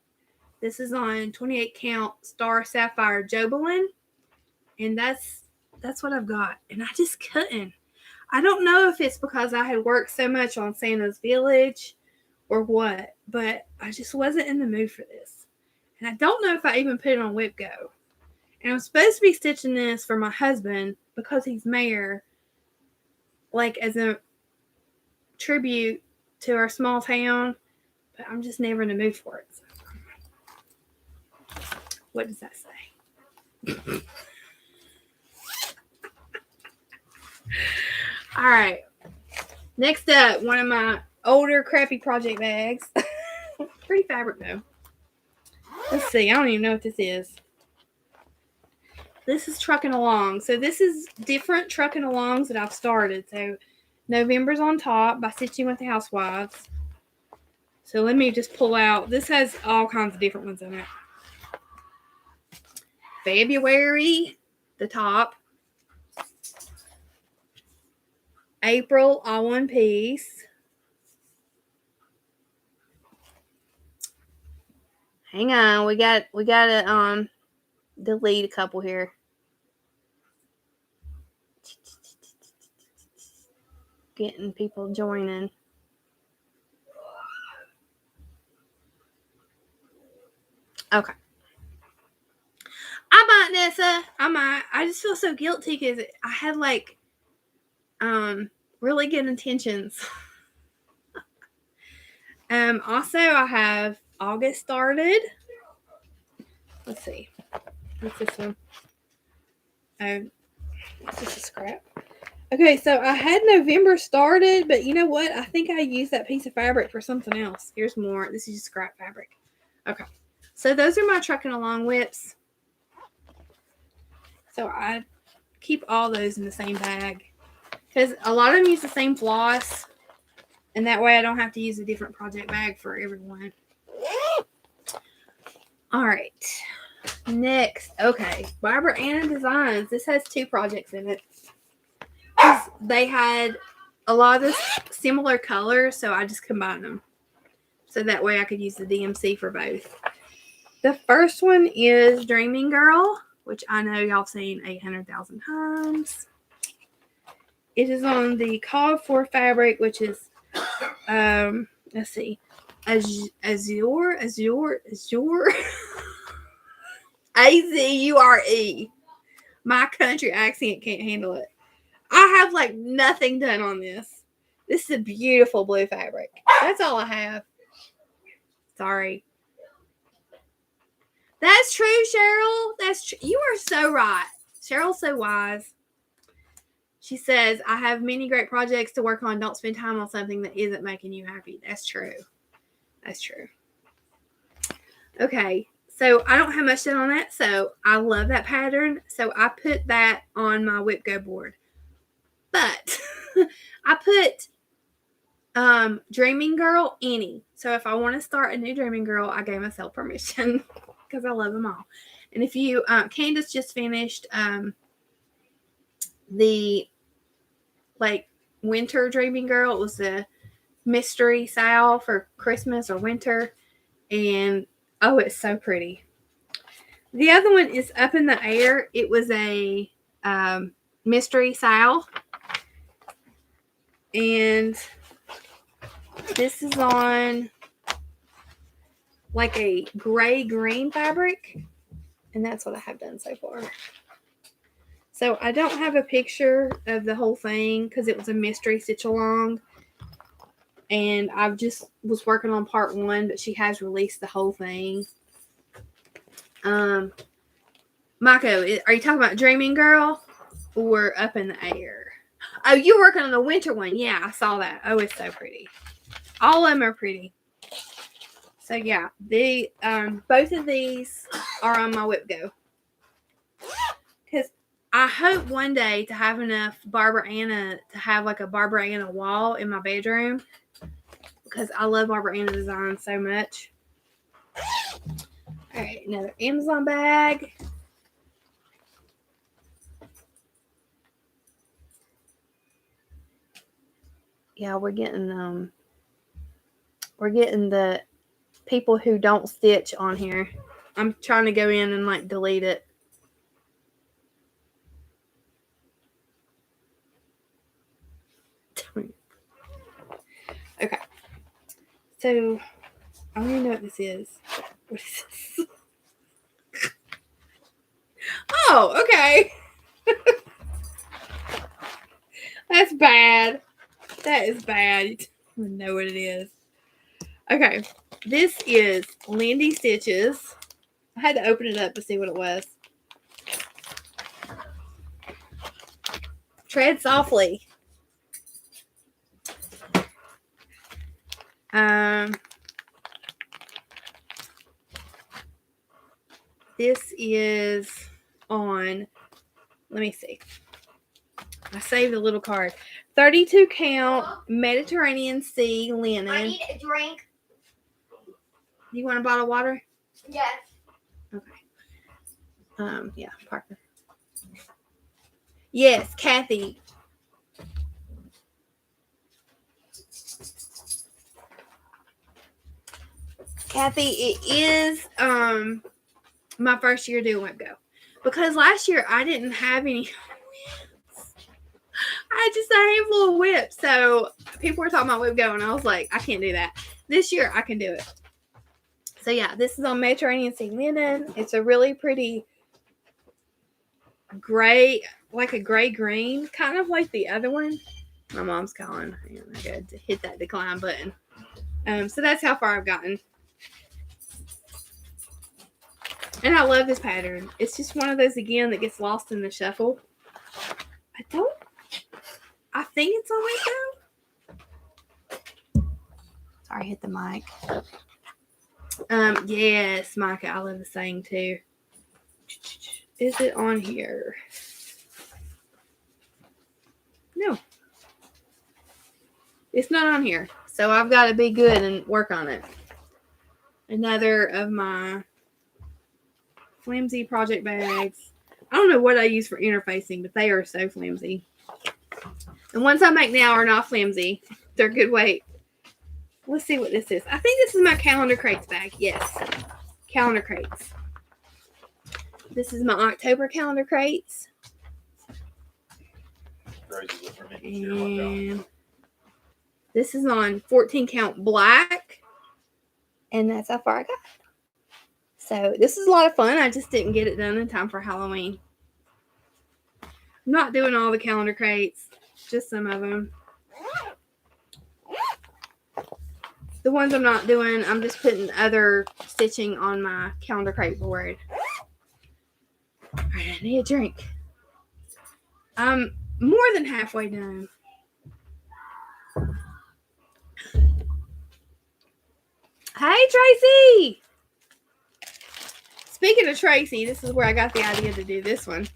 This is on 28 count Star Sapphire Jobelin. And that's what I've got. And I just couldn't. I don't know if it's because I had worked so much on Santa's Village or what, but I just wasn't in the mood for this. And I don't know if I even put it on WIP Go. And I'm supposed to be stitching this for my husband because he's mayor, like as a tribute to our small town, but I'm just never in the mood for it. So. What does that say? All right. Next up, one of my older crappy project bags. Pretty fabric though. Let's see. I don't even know what this is. This is Trucking Along. So this is different Trucking Alongs that I've started. So November's on top by Stitching with the Housewives. So let me just pull out. This has all kinds of different ones in it. February, the top. April, all one piece. Hang on, we got to delete a couple here. Getting people joining. Okay. I might, Nessa. I might. I just feel so guilty because I had like really good intentions. Also I have August started. Let's see. What's this one? Oh, it's just a scrap. Okay, so I had November started, but you know what? I think I used that piece of fabric for something else. Here's more. This is just scrap fabric. Okay. So those are my Trucking Along WIPs. So I keep all those in the same bag. Because a lot of them use the same floss. And that way I don't have to use a different project bag for everyone. All right. Next. Okay. Barbara Anna Designs. This has 2 projects in it. They had a lot of this similar colors, so I just combined them. So that way I could use the DMC for both. The first one is Dreaming Girl. which I know y'all seen 800,000 times. It is on the called for fabric, which is, let's see, Azure, Azure. My country accent can't handle it. I have like nothing done on this. This is a beautiful blue fabric. That's all I have. Sorry. That's true, Cheryl. That's true. You are so right. Cheryl's so wise. She says, I have many great projects to work on. Don't spend time on something that isn't making you happy. That's true. That's true. Okay. So I don't have much done on that. So I love that pattern. So I put that on my WIP Go board. But I put Dreaming Girl any. So if I want to start a new Dreaming Girl, I gave myself permission because I love them all. And if you, Candace just finished the like winter Dreaming Girl. It was a mystery sale for Christmas or winter. And oh, it's so pretty. The other one is Up in the Air. It was a mystery sale. And this is on like a gray-green fabric. And that's what I have done so far. So I don't have a picture of the whole thing because it was a mystery stitch along. And I just was working on part 1, but she has released the whole thing. Mako, are you talking about Dreaming Girl or Up in the Air? Oh, you're working on the winter one. Yeah, I saw that. Oh, it's so pretty. All of them are pretty. So yeah, the both of these are on my WIP Go. Because I hope one day to have enough Barbara Anna to have like a Barbara Anna wall in my bedroom. Because I love Barbara Anna design so much. All right, another Amazon bag. Yeah, we're getting the people who don't stitch on here. I'm trying to go in and like delete it. Okay. So I don't even know what this is. What is this? Oh, okay. That's bad. That is bad. You don't even know what it is. Okay. This is Lindy Stitches. I had to open it up to see what it was. Tread softly. This is on, let me see. I saved a little card. 32 count Mediterranean Sea linen. I need a drink. You want a bottle of water? Yes. Okay. Yeah, Parker. Yes, Kathy. Kathy, it is my first year doing WIP Go. Because last year I didn't have any WIPs. I had just a handful of WIPs. So people were talking about WIP Go and I was like, I can't do that. This year I can do it. So yeah, this is on Mediterranean Sea linen. It's a really pretty gray, like a gray-green, kind of like the other one. My mom's calling. I got to hit that decline button. So that's how far I've gotten. And I love this pattern. It's just one of those, again, that gets lost in the shuffle. I think it's on WIP Go. Sorry, hit the mic. Yes, Micah, I love the saying too. Is it on here? No. It's not on here. So I've got to be good and work on it. Another of my flimsy project bags. I don't know what I use for interfacing, but they are so flimsy. The ones I make now are not flimsy. They're good weight. Let's see what this is. I think this is my calendar crates bag. Yes. Calendar crates. This is my October calendar crates. And this is on 14 count black. And that's how far I got. So this is a lot of fun. I just didn't get it done in time for Halloween. I'm not doing all the calendar crates, just some of them. The ones I'm not doing, I'm just putting other stitching on my calendar crate board. All right, I need a drink. I'm more than halfway done. Hey, Tracy! Speaking of Tracy, this is where I got the idea to do this one.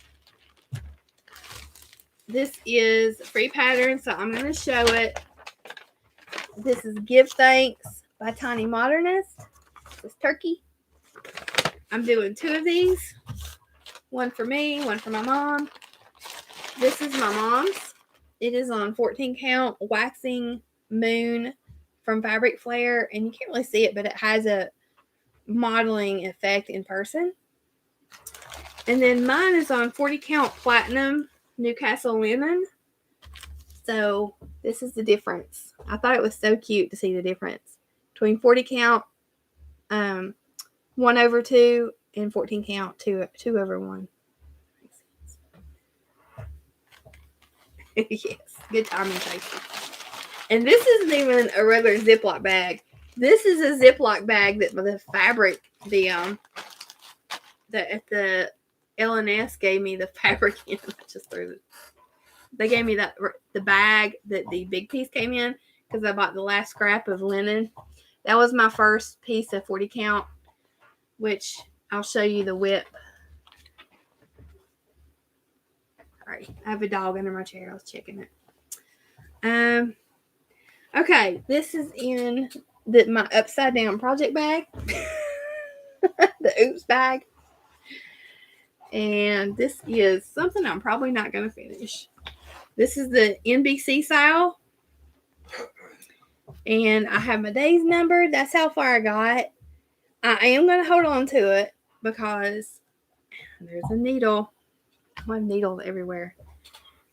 This is free pattern, so I'm going to show it. This is Give Thanks by Tiny Modernist. This turkey. I'm doing 2 of these. One for me, one for my mom. This is my mom's. It is on 14 count waxing moon from Fabric Flare, and you can't really see it, but it has a modeling effect in person. And then mine is on 40 count platinum Newcastle linen. So this is the difference. I thought it was so cute to see the difference between 40 count 1/2 and 14 count 2/1. Yes, good timing, Tracy. And this isn't even a regular Ziploc bag. This is a Ziploc bag that the fabric, the LNS gave me the fabric in. I just threw it. They gave me the bag that the big piece came in because I bought the last scrap of linen. That was my first piece of 40 count, which I'll show you the WIP. All right, I have a dog under my chair. I was checking it. Okay, this is in my upside down project bag, the oops bag, and this is something I'm probably not going to finish. This is the NBC style, and I have my days numbered. That's how far I got. I am going to hold on to it because there's a needle. I have needles everywhere.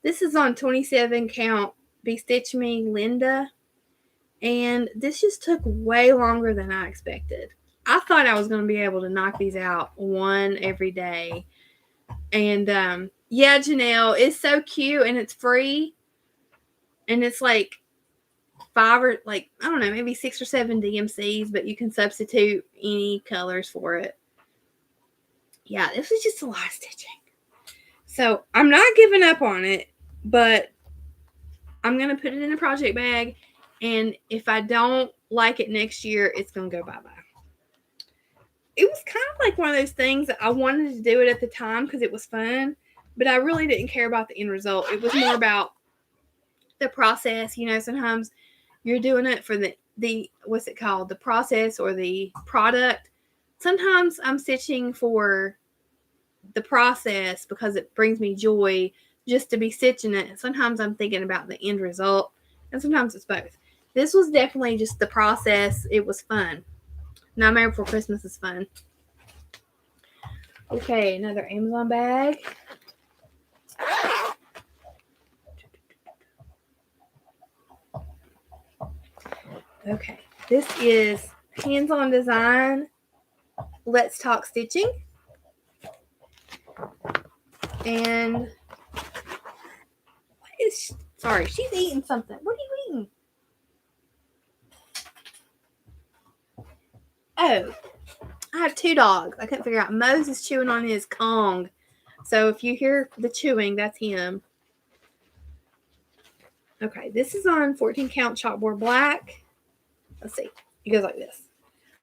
This is on 27 count Be Stitch Me Linda. And this just took way longer than I expected. I thought I was going to be able to knock these out one every day. And yeah, Janelle, it's so cute and it's free. And it's like 5 or I don't know, maybe 6 or 7 DMCs, but you can substitute any colors for it. Yeah, this was just a lot of stitching. So I'm not giving up on it, but I'm going to put it in a project bag. And if I don't like it next year, it's going to go bye-bye. It was kind of like one of those things that I wanted to do it at the time because it was fun, but I really didn't care about the end result. It was more about the process. You know, sometimes you're doing it for the what's it called? The process or the product. Sometimes I'm stitching for the process because it brings me joy just to be stitching it. Sometimes I'm thinking about the end result, and sometimes it's both. This was definitely just the process. It was fun. Nightmare Before Christmas is fun. Okay, another Amazon bag. Okay, this is Hands-On Design. Let's Talk Stitching. And sorry, she's eating something. What are you eating? Oh, I have 2 dogs. I couldn't figure out. Mose is chewing on his Kong. So if you hear the chewing, that's him. Okay, this is on 14 count chalkboard black. Let's see. It goes like this.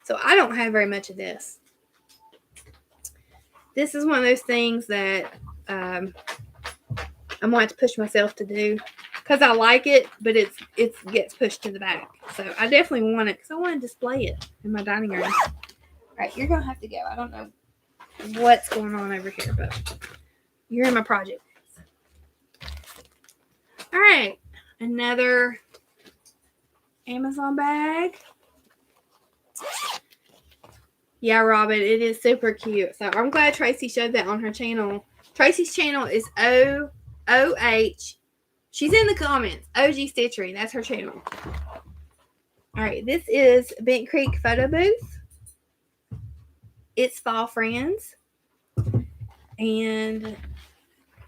So I don't have very much of this. This is one of those things that I'm going to have to push myself to do because I like it, but it gets pushed to the back. So I definitely want it because I want to display it in my dining room. All right, you're going to have to go. I don't know what's going on over here, but you're in my project. All right, another Amazon bag. Yeah, Robin, it is super cute. So I'm glad Tracy showed that on her channel. Tracy's channel is OOH. She's in the comments. OG Stitchery. That's her channel. All right, this is Bent Creek Photo Booth. It's Fall Friends. And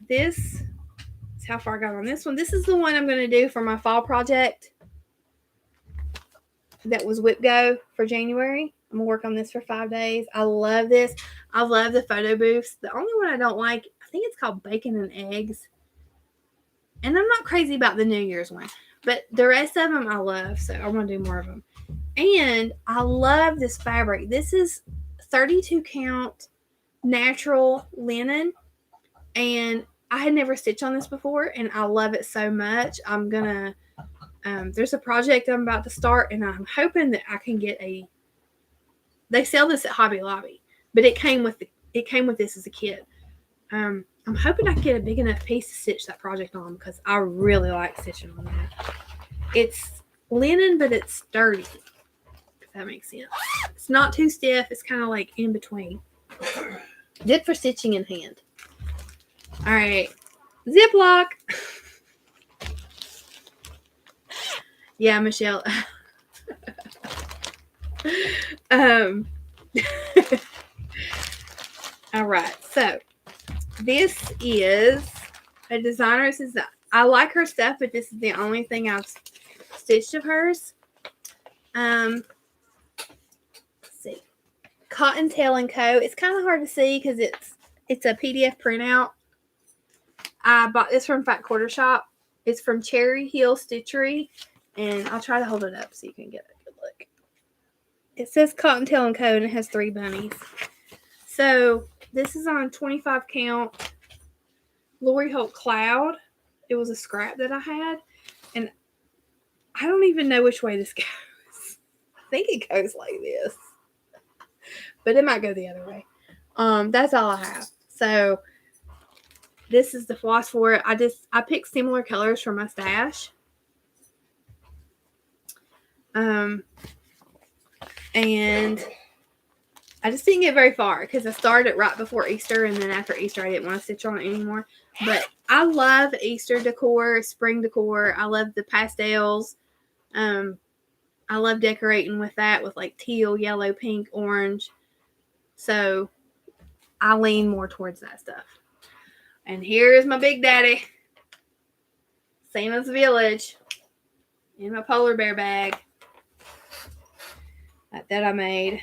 this is how far I got on this one. This is the one I'm going to do for my fall project. That was WIP Go for January. I'm going to work on this for 5 days. I love this. I love the photo booths. The only one I don't like, I think it's called Bacon and Eggs. And I'm not crazy about the New Year's one. But the rest of them I love. So I'm going to do more of them. And I love this fabric. This is 32 count natural linen. And I had never stitched on this before. And I love it so much. I'm going to... there's a project I'm about to start, and I'm hoping that I can get a. They sell this at Hobby Lobby, but it came with this as a kit. I'm hoping I can get a big enough piece to stitch that project on because I really like stitching on that. It's linen, but it's sturdy. If that makes sense. It's not too stiff. It's kind of like in between. Good for stitching in hand. All right, Ziploc. Yeah, Michelle. All right. So this is a designer. This is I like her stuff, but this is the only thing I've stitched of hers. Let's see. Cottontail & Co. It's kind of hard to see because it's a PDF printout. I bought this from Fat Quarter Shop. It's from Cherry Hill Stitchery. And I'll try to hold it up so you can get a good look. It says Cottontail & Co. and it has 3 bunnies. So this is on 25 count Lori Holt Cloud. It was a scrap that I had. And I don't even know which way this goes. I think it goes like this. But it might go the other way. That's all I have. So this is the floss for it. I picked similar colors from my stash. And I just didn't get very far because I started right before Easter, and then after Easter I didn't want to stitch on it anymore. But I love Easter decor, spring decor. I love the pastels. I love decorating with that, with like teal, yellow, pink, orange. So I lean more towards that stuff. And here's my big daddy, Santa's Village, in my polar bear bag that I made.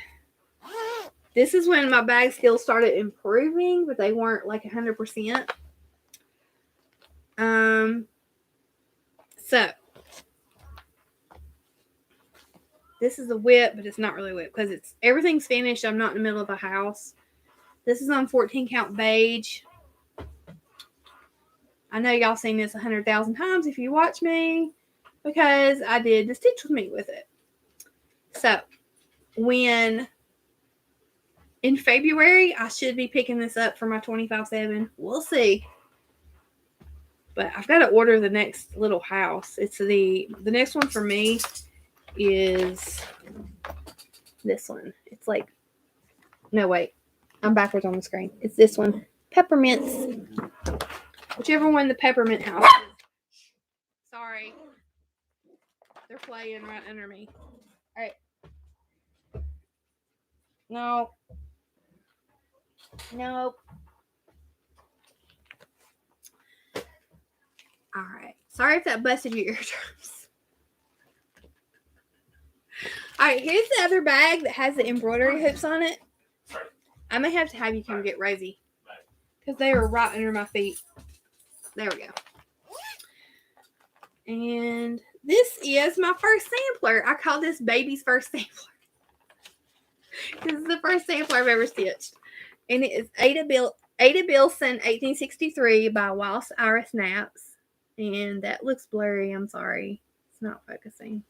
This is when my bag skills started improving, but they weren't like 100%. So this is a WIP, but it's not really WIP because everything's finished. I'm not in the middle of a house. This is on 14 count beige. I know y'all seen this 100,000 times if you watch me because I did the Stitch With Me with it. So in February, I should be picking this up for my 25/7. We'll see. But I've got to order the next little house. It's the next one for me is this one. It's like, no, wait. I'm backwards on the screen. It's this one. Peppermints. Whichever one the peppermint house is. Sorry. They're playing right under me. All right. No. Nope. All right. Sorry if that busted your eardrums. All right. Here's the other bag that has the embroidery hoops on it. I may have to have you come get Rosie because they are right under my feet. There we go. And this is my first sampler. I call this baby's first sampler. This is the first sampler I've ever stitched. And it is Ada Bilson 1863 by Waltz Iris Naps. And that looks blurry. I'm sorry. It's not focusing.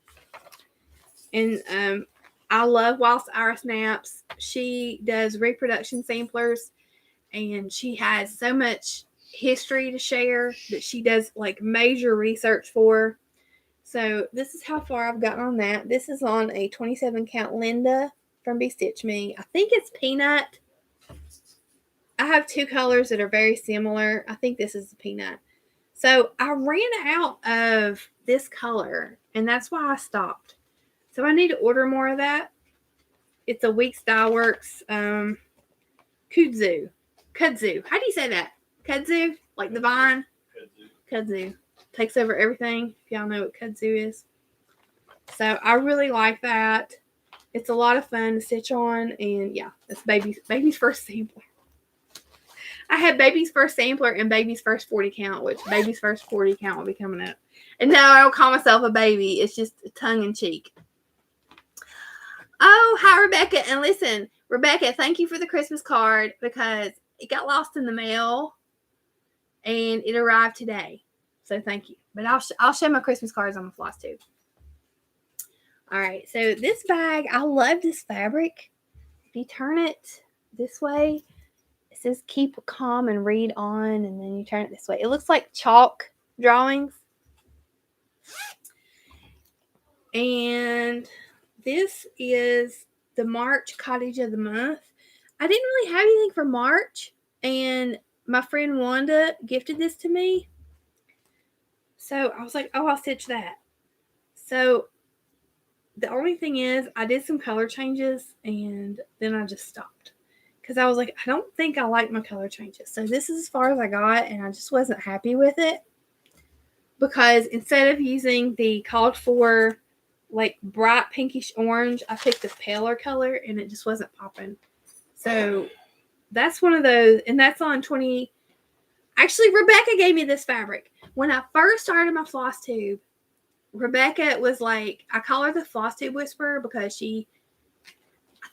And I love Waltz Iris Naps. She does reproduction samplers. And she has so much history to share that she does like major research for. So this is how far I've gotten on that. This is on a 27 count Linda. from Be Stitch Me. I think it's peanut. I have two colors that are very similar. I think this is the peanut. So I ran out of this color, and that's why I stopped. So I need to order more of that. It's a Week Style Works kudzu. Kudzu. How do you say that? Kudzu? Like the vine? Kudzu. Takes over everything. If y'all know what kudzu is. So I really like that. It's a lot of fun to stitch on. And yeah, it's baby's first sampler. I had baby's first sampler and baby's first 40 count, which baby's first 40 count will be coming up. And now I don't call myself a baby. It's just tongue in cheek. Oh, hi, Rebecca. And listen, Rebecca, thank you for the Christmas card because it got lost in the mail and it arrived today. So thank you. But I'll show my Christmas cards on the floss tube. All right. So this bag, I love this fabric. If you turn it this way, it says keep calm and read on. And then you turn it this way. It looks like chalk drawings. And this is the March Cottage of the Month. I didn't really have anything for March, and my friend Wanda gifted this to me. So I was like, oh, I'll stitch that. So the only thing is I did some color changes, and then I just stopped. Because I was like, I don't think I like my color changes. So this is as far as I got, and I just wasn't happy with it. Because instead of using the called for like bright pinkish orange, I picked a paler color and it just wasn't popping. So that's one of those, and that's on 20. Actually, Rebecca gave me this fabric. When I first started my floss tube, Rebecca was like, I call her the floss tube whisperer because I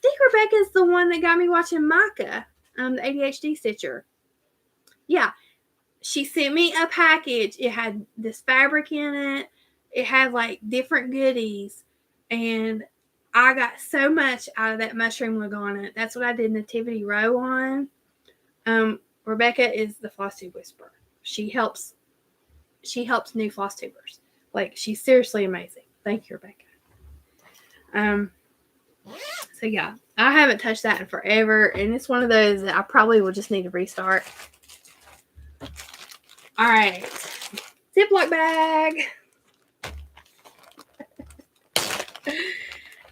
think Rebecca's the one that got me watching Micah, the ADHD stitcher. Yeah. She sent me a package. It had this fabric in it. It had like different goodies. And I got so much out of that mushroom Lugana. That's what I did Nativity Row on. Rebecca is the floss tube whisperer. She helps new floss tubers. Like, she's seriously amazing. Thank you, Rebecca. So yeah, I haven't touched that in forever. And it's one of those that I probably will just need to restart. All right, Ziploc bag.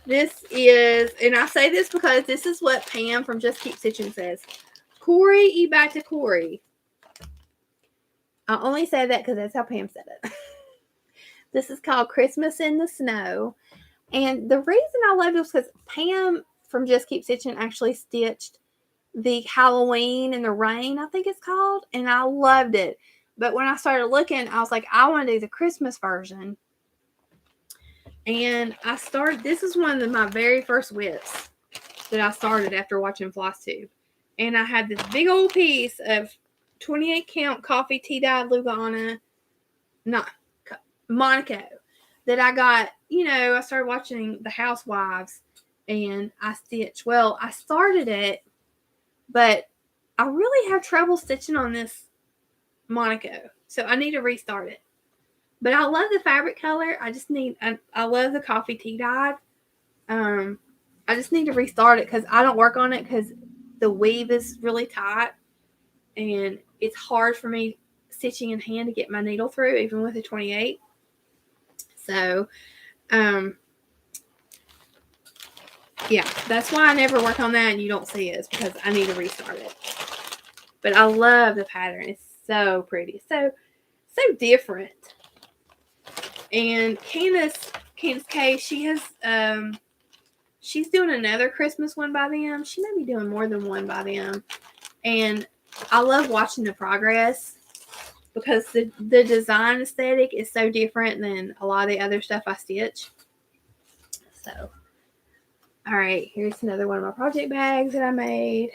This is, and I say this because this is what Pam from Just Keep Stitching says. Corey, eat back to Corey. I only say that because that's how Pam said it. This is called Christmas in the Snow. And the reason I love this is because Pam from Just Keep Stitching actually stitched the Halloween in the Rain, I think it's called. And I loved it. But when I started looking, I was like, I want to do the Christmas version. And this is one of my very first WIPs that I started after watching Floss Tube. And I had this big old piece of 28 count coffee tea-dyed Lugana, not Monaco, that I got, I started watching The Housewives and I stitched. Well, I started it, but I really have trouble stitching on this Monaco. So I need to restart it. But I love the fabric color. I love the coffee tea dyed. I just need to restart it because I don't work on it because the weave is really tight. And it's hard for me stitching in hand to get my needle through, even with a 28. So, yeah, that's why I never work on that and you don't see it, is because I need to restart it. But I love the pattern. It's so pretty. So different. And Candace K, she has, she's doing another Christmas one by them. She may be doing more than one by them. And I love watching the progress because the design aesthetic is so different than a lot of the other stuff I stitch. So, all right, here's another one of my project bags that I made.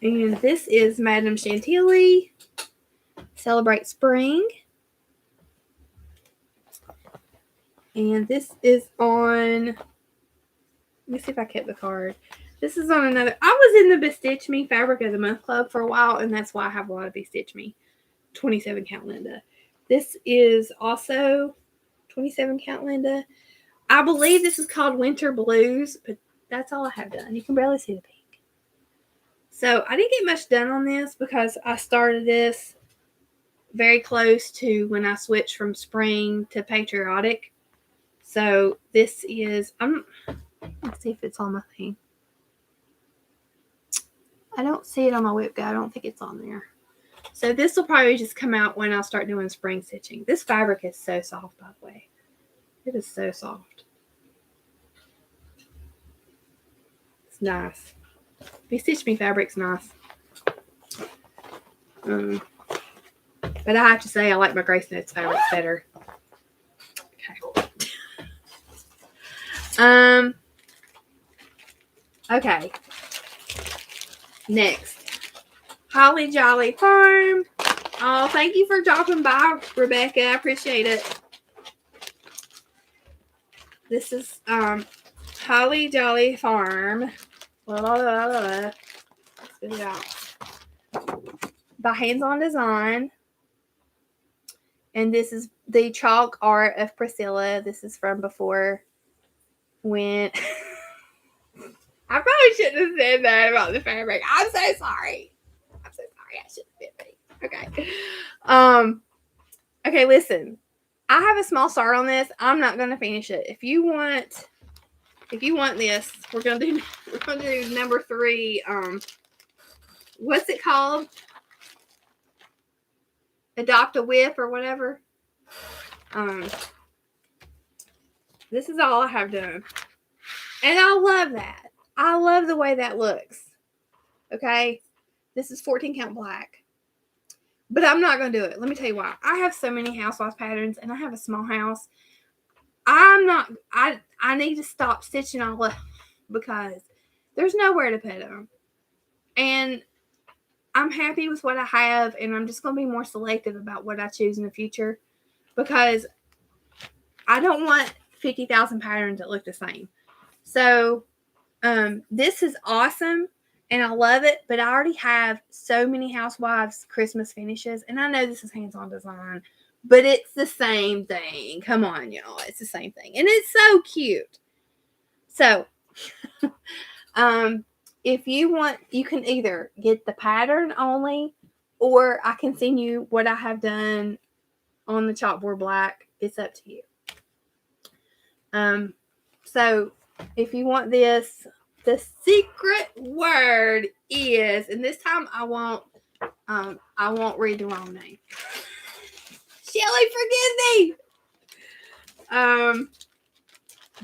And this is Madame Chantilly Celebrate Spring. And this is on, let me see if I kept the card. This is on another, I was in the Bestitch Me Fabric of the Month Club for a while, and that's why I have a lot of Bestitch Me 27 count Linda. This is also 27 count, Linda. I believe this is called Winter Blues, but that's all I have done. You can barely see the pink. So I didn't get much done on this because I started this very close to when I switched from spring to patriotic. So this is, let's see if it's on my thing. I don't see it on my WIP guide. I don't think it's on there. So this will probably just come out when I start doing spring stitching. This fabric is so soft, by the way. It is so soft. It's nice. The Stitch Me fabric's nice. But I have to say I like my Grace Notes fabric better. Okay. Okay. Next. Holly Jolly Farm. Oh, thank you for dropping by, Rebecca. I appreciate it. This is Holly Jolly Farm. Let's get it out. By Hands On Design. And this is the chalk art of Priscilla. This is from before when I probably shouldn't have said that about the fabric. I'm so sorry. I'm so sorry. I shouldn't have been me. Okay. Okay, listen. I have a small star on this. I'm not gonna finish it. If you want this, we're gonna do number 3. What's it called? Adopt a WIP or whatever. This is all I have done. And I love that. I love the way that looks. Okay? This is 14 count black. But I'm not going to do it. Let me tell you why. I have so many housewives patterns and I have a small house. I need to stop stitching all up because there's nowhere to put them. And I'm happy with what I have, and I'm just going to be more selective about what I choose in the future because I don't want 50,000 patterns that look the same. So this is awesome, and I love it, but I already have so many Housewives Christmas finishes, and I know this is Hands On Design, but it's the same thing. Come on, y'all. It's the same thing, and it's so cute. So if you want, you can either get the pattern only, or I can send you what I have done on the chalkboard black. It's up to you. So if you want this, the secret word is, and this time I won't read the wrong name. Shelly, forgive me.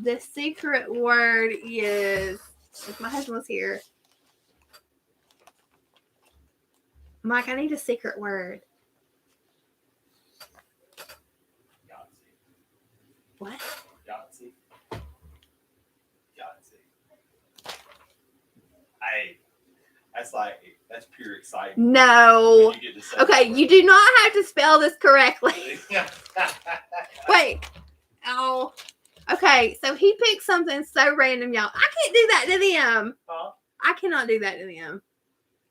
The secret word is, if my husband was here, Mike, I need a secret word. Yahtzee. What? Yahtzee. Hey, that's pure excitement. No. Okay, you do not have to spell this correctly. Wait. Oh. Okay, so he picked something so random, y'all. I can't do that to them. Huh? I cannot do that to them.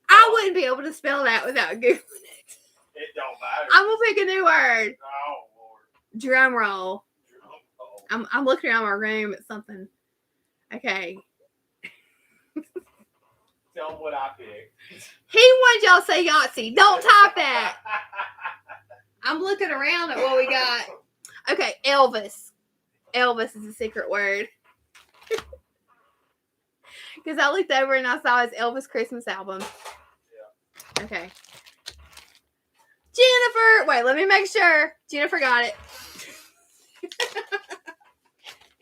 I wouldn't be able to spell that without Googling it. It don't matter. I'm going to pick a new word. Oh, Lord. Drum roll. Drum roll. I'm looking around my room at something. Okay. Tell them what I picked. He wanted y'all to say Yahtzee. Don't type that. I'm looking around at what we got. Okay, Elvis. Elvis is a secret word. Because I looked over and I saw his Elvis Christmas album. Yeah. Okay. Jennifer. Wait, let me make sure. Jennifer got it.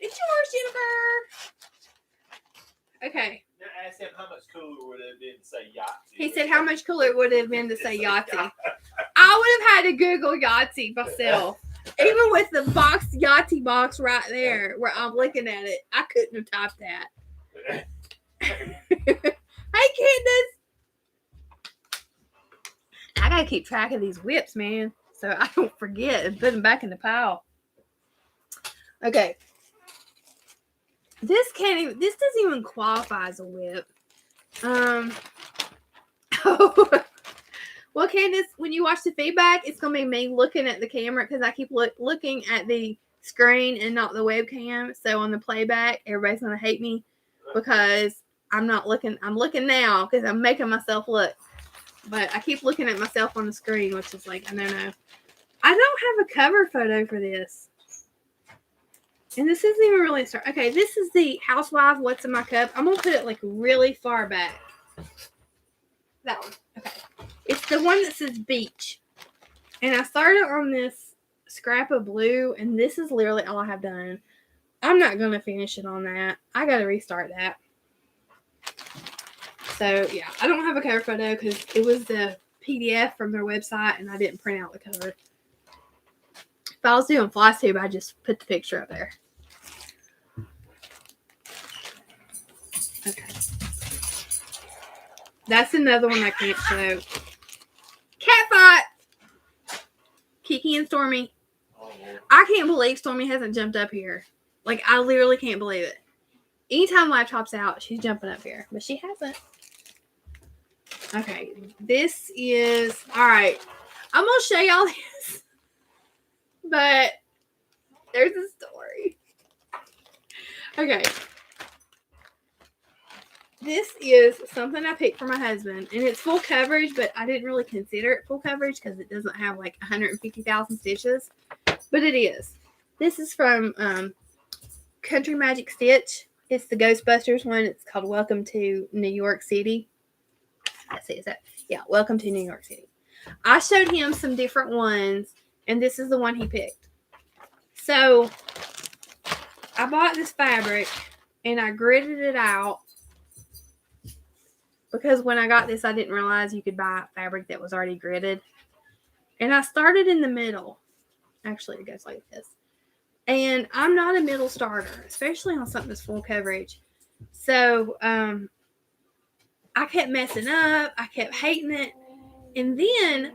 It's yours, Jennifer. Okay. Ask him how much cooler would it have been to say Yahtzee. He said how much cooler it would have been to say Yahtzee. I would have had to Google Yahtzee myself. Even with the box Yahtzee box right there where I'm looking at it, I couldn't have typed that. Hey, Candace. I gotta keep track of these WIPs, man, so I don't forget and put them back in the pile. Okay. This doesn't even qualify as a WIP. Well, Candace, when you watch the feedback, it's gonna be me looking at the camera because I keep looking at the screen and not the webcam. So on the playback, everybody's going to hate me because I'm not looking. I'm looking now because I'm making myself look. But I keep looking at myself on the screen, which is like, I don't know. I don't have a cover photo for this. And this isn't even really start. Okay, this is the Housewife What's in My Cup. I'm going to put it like really far back. That one. Okay. It's the one that says beach. And I started on this scrap of blue, and this is literally all I have done. I'm not going to finish it on that. I got to restart that. So, yeah, I don't have a cover photo because it was the PDF from their website, and I didn't print out the cover. If I was doing FlossTube, I'd just put the picture up there. Okay. That's another one I can't show. Cat fight! Kiki and Stormy. I can't believe Stormy hasn't jumped up here. Like, I literally can't believe it. Anytime laptop's out, she's jumping up here. But she hasn't. Okay. This is... Alright. I'm going to show y'all this. But there's a story. Okay. This is something I picked for my husband. And it's full coverage, but I didn't really consider it full coverage because it doesn't have like 150,000 stitches. But it is. This is from Country Magic Stitch. It's the Ghostbusters one. It's called Welcome to New York City. Let's see, is that? Yeah, Welcome to New York City. I showed him some different ones, and this is the one he picked. So, I bought this fabric, and I gridded it out. Because when I got this, I didn't realize you could buy fabric that was already gridded. And I started in the middle. Actually, it goes like this. And I'm not a middle starter, especially on something that's full coverage. So, I kept messing up. I kept hating it. And then,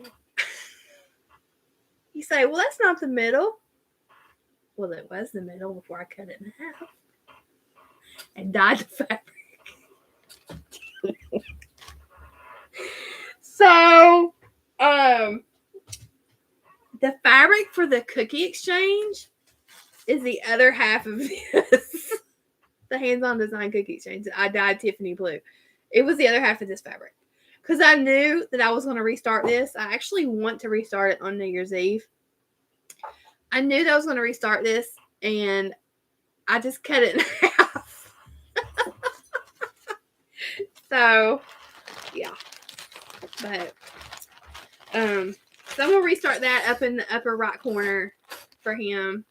you say, well, that's not the middle. Well, it was the middle before I cut it in half. And dyed the fabric. So, the fabric for the cookie exchange is the other half of this. The hands-on design cookie exchange. I dyed Tiffany blue. It was the other half of this fabric. Because I knew that I was going to restart this. I actually want to restart it on New Year's Eve. I knew that I was going to restart this, and I just cut it in half. So, yeah. But, so I'm going to restart that up in the upper right corner for him.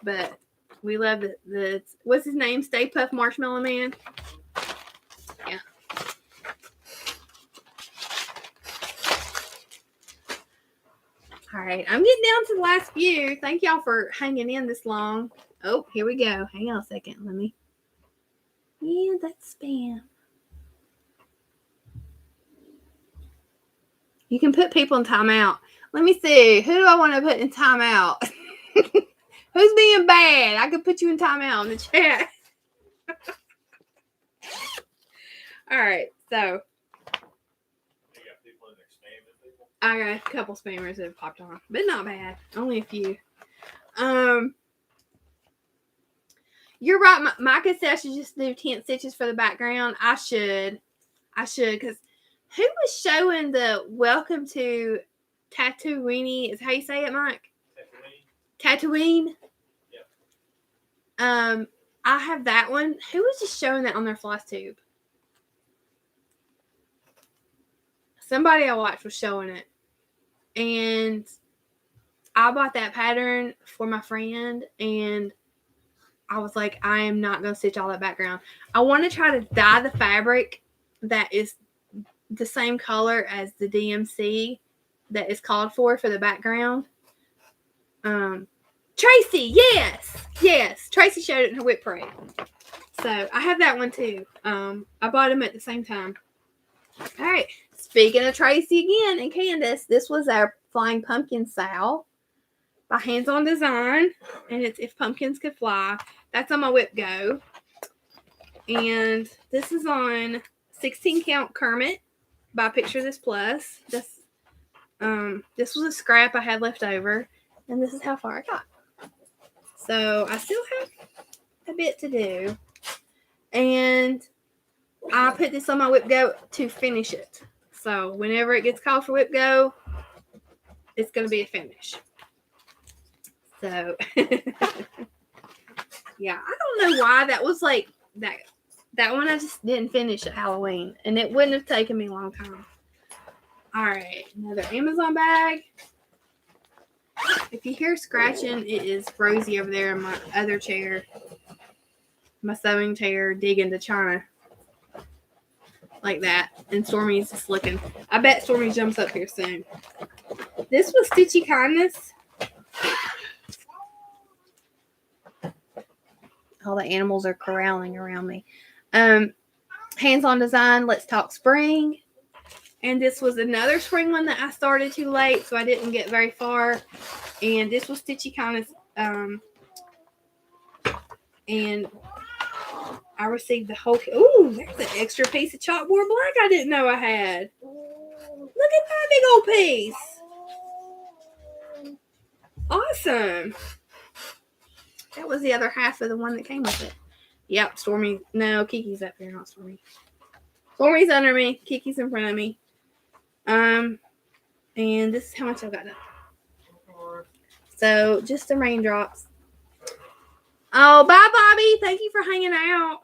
But we love the what's his name? Stay Puft Marshmallow Man. Yeah. All right. I'm getting down to the last few. Thank y'all for hanging in this long. Oh, here we go. Hang on a second. Let me. Yeah, that's spam. You can put people in timeout. Let me see. Who do I want to put in timeout? Who's being bad? I could put you in timeout in the chat. All right. So. You got people in there spamming people? I got a couple spammers that have popped on. But not bad. Only a few. You're right. Micah said I should just do 10 stitches for the background. I should. Because who was showing the welcome to Tatooine? Is how you say it, Mike? Tatooine? Yep. I have that one. Who was just showing that on their FlossTube? Somebody I watched was showing it. And I bought that pattern for my friend, and I was like, I am not going to stitch all that background. I want to try to dye the fabric that is the same color as the DMC that is called for the background. Tracy, yes. Tracy showed it in her WIP parade. So I have that one too. I bought them at the same time. All right. Speaking of Tracy again and Candace, this was our Flying Pumpkin Sal by Hands On Design, and it's If Pumpkins Could Fly. That's on my WIP Go. And this is on 16 Count Kermit by Picture This Plus. This was a scrap I had left over. And this is how far I got. So I still have a bit to do. And I put this on my WIP Go to finish it. So whenever it gets called for WIP Go, it's going to be a finish. So, yeah, I don't know why that was like that. That one I just didn't finish at Halloween, and it wouldn't have taken me a long time. All right, another Amazon bag. If you hear scratching, it is Rosie over there in my other chair, my sewing chair, digging to China. Like that. And Stormy's just looking. I bet Stormy jumps up here soon. This was Stitchy Kindness. All the animals are corralling around me. Hands-on design, Let's Talk Spring. And this was another spring one that I started too late, so I didn't get very far. And this was Stitchy Kindness. And I received the whole... Ooh, there's an extra piece of chalkboard black I didn't know I had. Look at that big old piece. Awesome. That was the other half of the one that came with it. Yep, Stormy. No, Kiki's up here, not Stormy. Stormy's under me. Kiki's in front of me. And this is how much I got done. So, just the raindrops. Oh, bye, Bobby. Thank you for hanging out.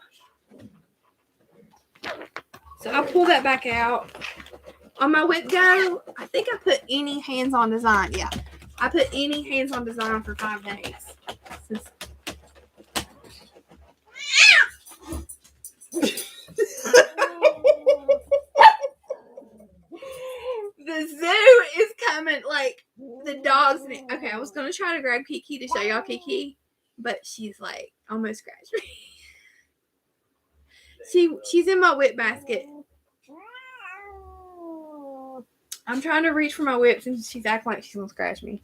So, I'll pull that back out. On my WIP Go, I think I put any hands-on design. Yeah, I put any hands-on design for 5 days. The zoo is coming, like, the dogs. Okay, I was going to try to grab Kiki to show y'all Kiki, but she's, like, almost scratched me. She's in my WIP basket. I'm trying to reach for my whips, and she's acting like she's going to scratch me.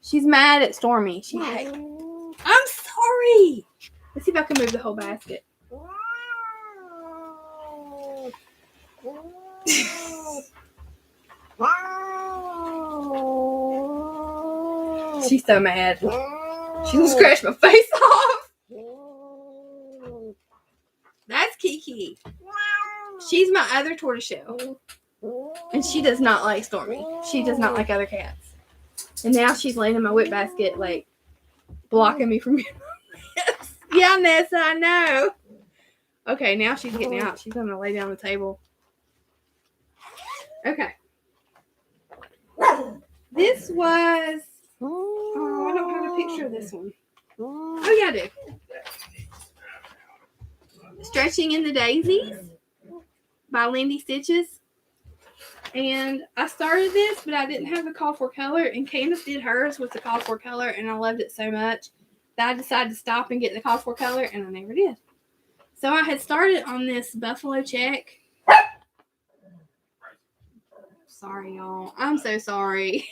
She's mad at Stormy. I'm sorry. Let's see if I can move the whole basket. She's so mad. She's gonna scratch my face off. That's Kiki. She's my other tortoiseshell. And she does not like Stormy. She does not like other cats. And now she's laying in my WIP basket, like, blocking me from getting my whips. Yeah, Nessa, I know. Okay, now she's getting out. She's gonna lay down on the table. Okay. This was... Oh, I don't have a picture of this one. Oh, yeah, I do. Stretching in the Daisies by Lindy Stitches. And I started this, but I didn't have the call for color. And Candace did hers with the call for color, and I loved it so much that I decided to stop and get the call for color, and I never did. So I had started on this buffalo check. Sorry, y'all. I'm so sorry.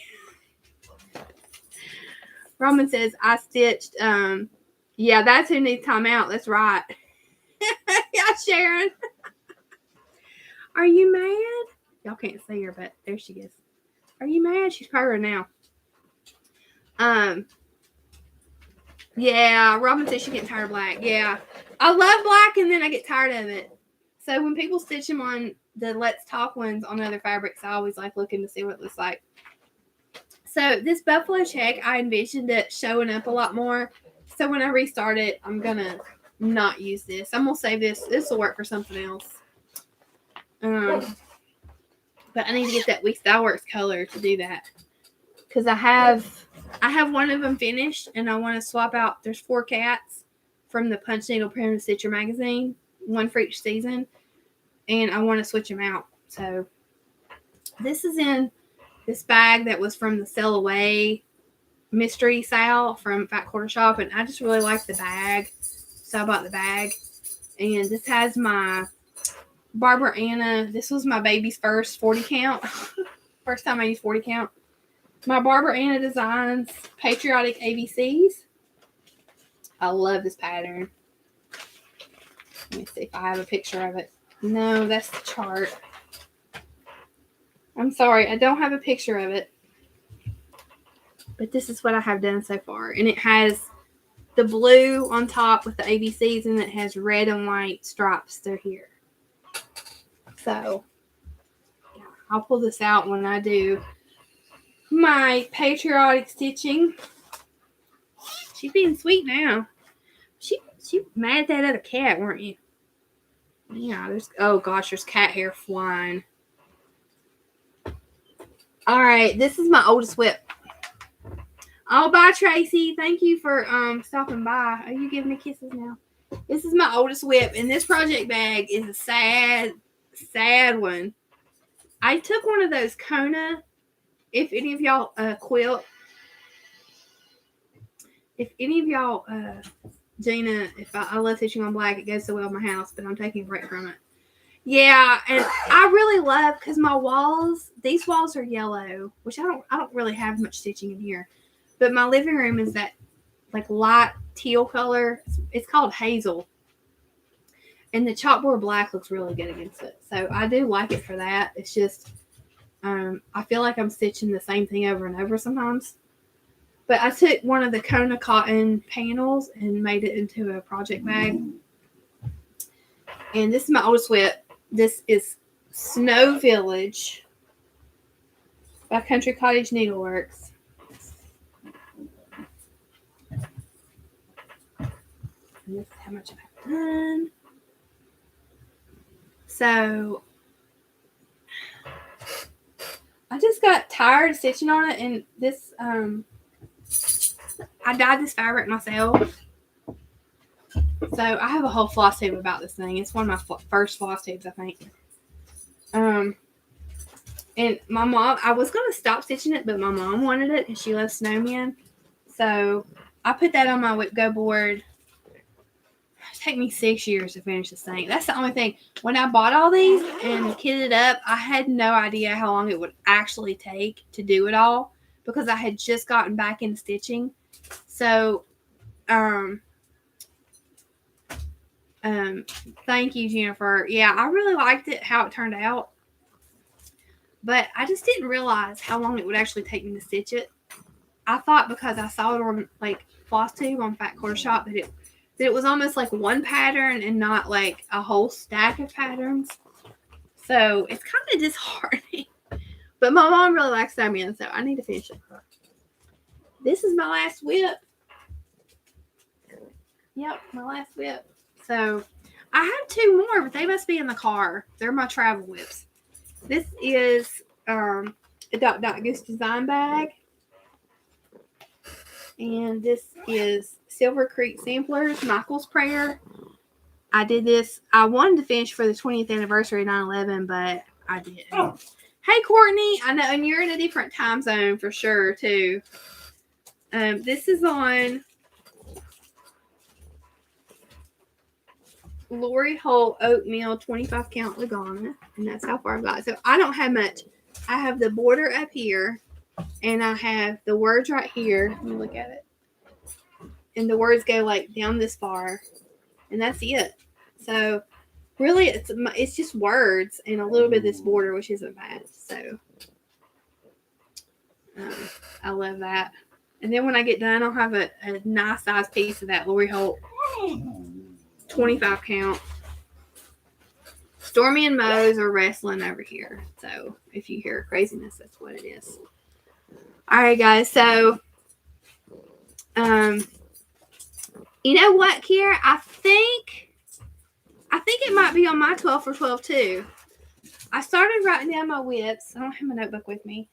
Roman says, I stitched. Yeah, that's who needs time out. That's right. Yeah, Sharon. Are you mad? Y'all can't see her, but there she is. Are you mad? She's purring now. Yeah, Robin says she gets tired of black. Yeah. I love black, and then I get tired of it. So when people stitch them on the Let's Talk ones on other fabrics, I always like looking to see what it looks like. So this buffalo check, I envisioned it showing up a lot more. So when I restart it, I'm going to not use this. I'm going to save this. This will work for something else. But I need to get that We Style Works color to do that. Because I have one of them finished, and I want to swap out. There's 4 cats from the Punch Needle Print and Stitcher magazine, one for each season, and I want to switch them out. So this is in this bag that was from the Sell Away mystery sale from Fat Quarter Shop, and I just really like the bag, so I bought the bag. And this has my Barbara Anna. This was my baby's first 40 count. First time I used 40 count. My Barbara Anna Designs Patriotic ABCs. I love this pattern. Let me see if I have a picture of it. No, that's the chart. I'm sorry, I don't have a picture of it. But this is what I have done so far. And it has the blue on top with the ABCs, and it has red and white stripes through here. So, yeah, I'll pull this out when I do my patriotic stitching. She's being sweet now. She mad at that other cat, weren't you? Yeah, oh gosh, there's cat hair flying. All right, this is my oldest WIP. Oh, bye, Tracy. Thank you for stopping by. Are you giving me kisses now? This is my oldest WIP, and this project bag is a sad one. I took one of those Kona. If any of y'all quilt, if any of y'all, Gina, if I love stitching on black, it goes so well in my house, but I'm taking a break from it. Yeah, and I really love, because my walls, these walls are yellow, which I don't really have much stitching in here, but my living room is that like light teal color. It's called hazel, and the chalkboard black looks really good against it. So I do like it for that. It's just I feel like I'm stitching the same thing over and over sometimes. But I took one of the Kona cotton panels and made it into a project bag. And this is my oldest WIP. This is Snow Village by Country Cottage Needleworks. And this is how much I've done. So I just got tired of stitching on it, and this I dyed this fabric myself. So I have a whole floss tube about this thing. It's one of my first floss tubes, I think. And my mom, I was going to stop stitching it, but my mom wanted it, and she loves snowmen. So I put that on my WIP Go board. It took me 6 years to finish this thing. That's the only thing. When I bought all these and kitted up, I had no idea how long it would actually take to do it all, because I had just gotten back into stitching. So, thank you, Jennifer. Yeah, I really liked it, how it turned out. But I just didn't realize how long it would actually take me to stitch it. I thought, because I saw it on like floss tube on Fat Quarter Shop, that it was almost like one pattern and not like a whole stack of patterns. So it's kind of disheartening. But my mom really likes snowmen, so I need to finish it. This is my last WIP. Yep, my last WIP. So I have two more, but they must be in the car. They're my travel WIPs. This is a Dot Goose design bag. And this is Silver Creek Samplers, Michael's Prayer. I did this. I wanted to finish for the 20th anniversary of 9/11, but I didn't. Oh. Hey, Courtney. I know, and you're in a different time zone for sure, too. This is on Lori Holt Oatmeal 25 count Lagana, and that's how far I've got. So I don't have much. I have the border up here, and I have the words right here. Let me look at it. And the words go like down this far, and that's it. So really, it's just words and a little bit of this border, which isn't bad. So I love that. And then when I get done, I'll have a nice size piece of that Lori Holt 25 count. Stormy and Mose are wrestling over here. So if you hear craziness, that's what it is. All right, guys. So, you know what, Kiera? I think it might be on my 12 for 12 too. I started writing down my WIPs. I don't have my notebook with me.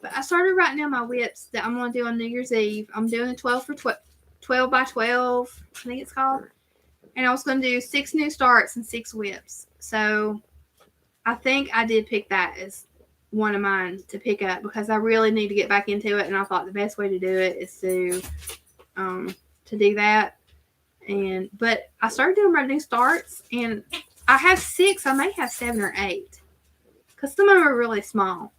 But I started writing down my WIPs that I'm going to do on New Year's Eve. I'm doing a 12 for 12 by 12, I think it's called. And I was going to do 6 new starts and 6 WIPs. So I think I did pick that as one of mine to pick up, because I really need to get back into it. And I thought the best way to do it is to do that. But I started doing my new starts, and I have 6. I may have 7 or 8, because some of them are really small.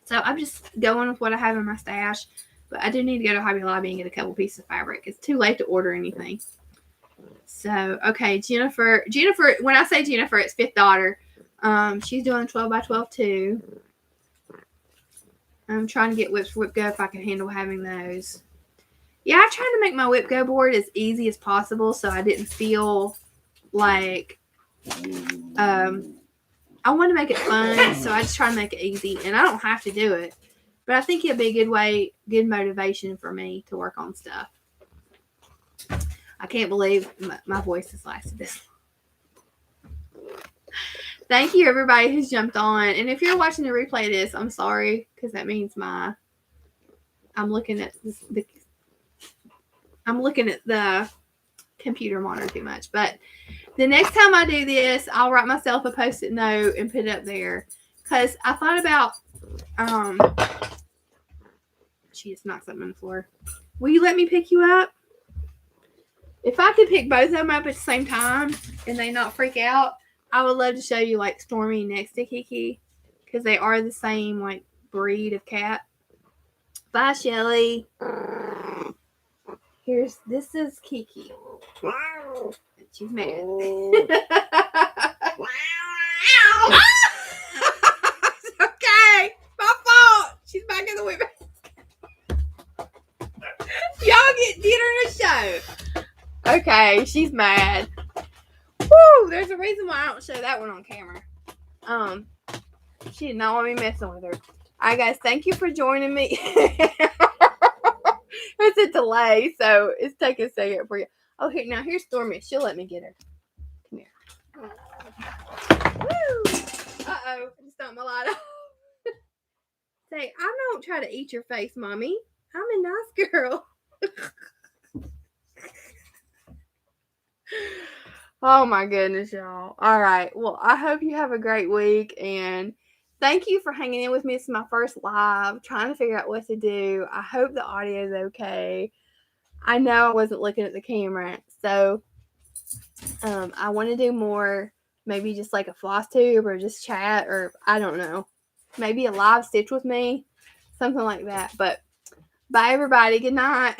So I'm just going with what I have in my stash. But I do need to go to Hobby Lobby and get a couple pieces of fabric. It's too late to order anything. So, okay, Jennifer, when I say Jennifer, it's fifth daughter. She's doing 12 by 12 too. I'm trying to get whips for WIP Go if I can handle having those. Yeah, I tried to make my WIP Go board as easy as possible so I didn't feel like I want to make it fun, so I just try to make it easy, and I don't have to do it. But I think it'd be a good motivation for me to work on stuff. I can't believe my voice has lasted this long. Thank you, everybody who's jumped on. And if you're watching the replay of this, I'm sorry, because that means I'm looking at the computer monitor too much. But the next time I do this, I'll write myself a post-it note and put it up there. Because I thought about she just knocked something on the floor. Will you let me pick you up? If I could pick both of them up at the same time and they not freak out, I would love to show you like Stormy next to Kiki, because they are the same like breed of cat. Bye, Shelly. This is Kiki. She's mad. It's okay. My fault. She's back in the whip. Y'all get her in a show. Okay, she's mad. Woo! There's a reason why I don't show that one on camera. She did not want me messing with her. Alright, guys, thank you for joining me. It's a delay, so it's taking a second for you. Oh, here's Stormy. She'll let me get her. Come here. Woo! Uh-oh. I just dumped my light off. Say, I don't try to eat your face, Mommy. I'm a nice girl. Oh my goodness, y'all. All right. Well, I hope you have a great week, and thank you for hanging in with me. This is my first live, trying to figure out what to do. I hope the audio is okay. I know I wasn't looking at the camera, so I want to do more, maybe just like a floss tube or just chat, or I don't know, maybe a live stitch with me, something like that. But bye, everybody. Good night.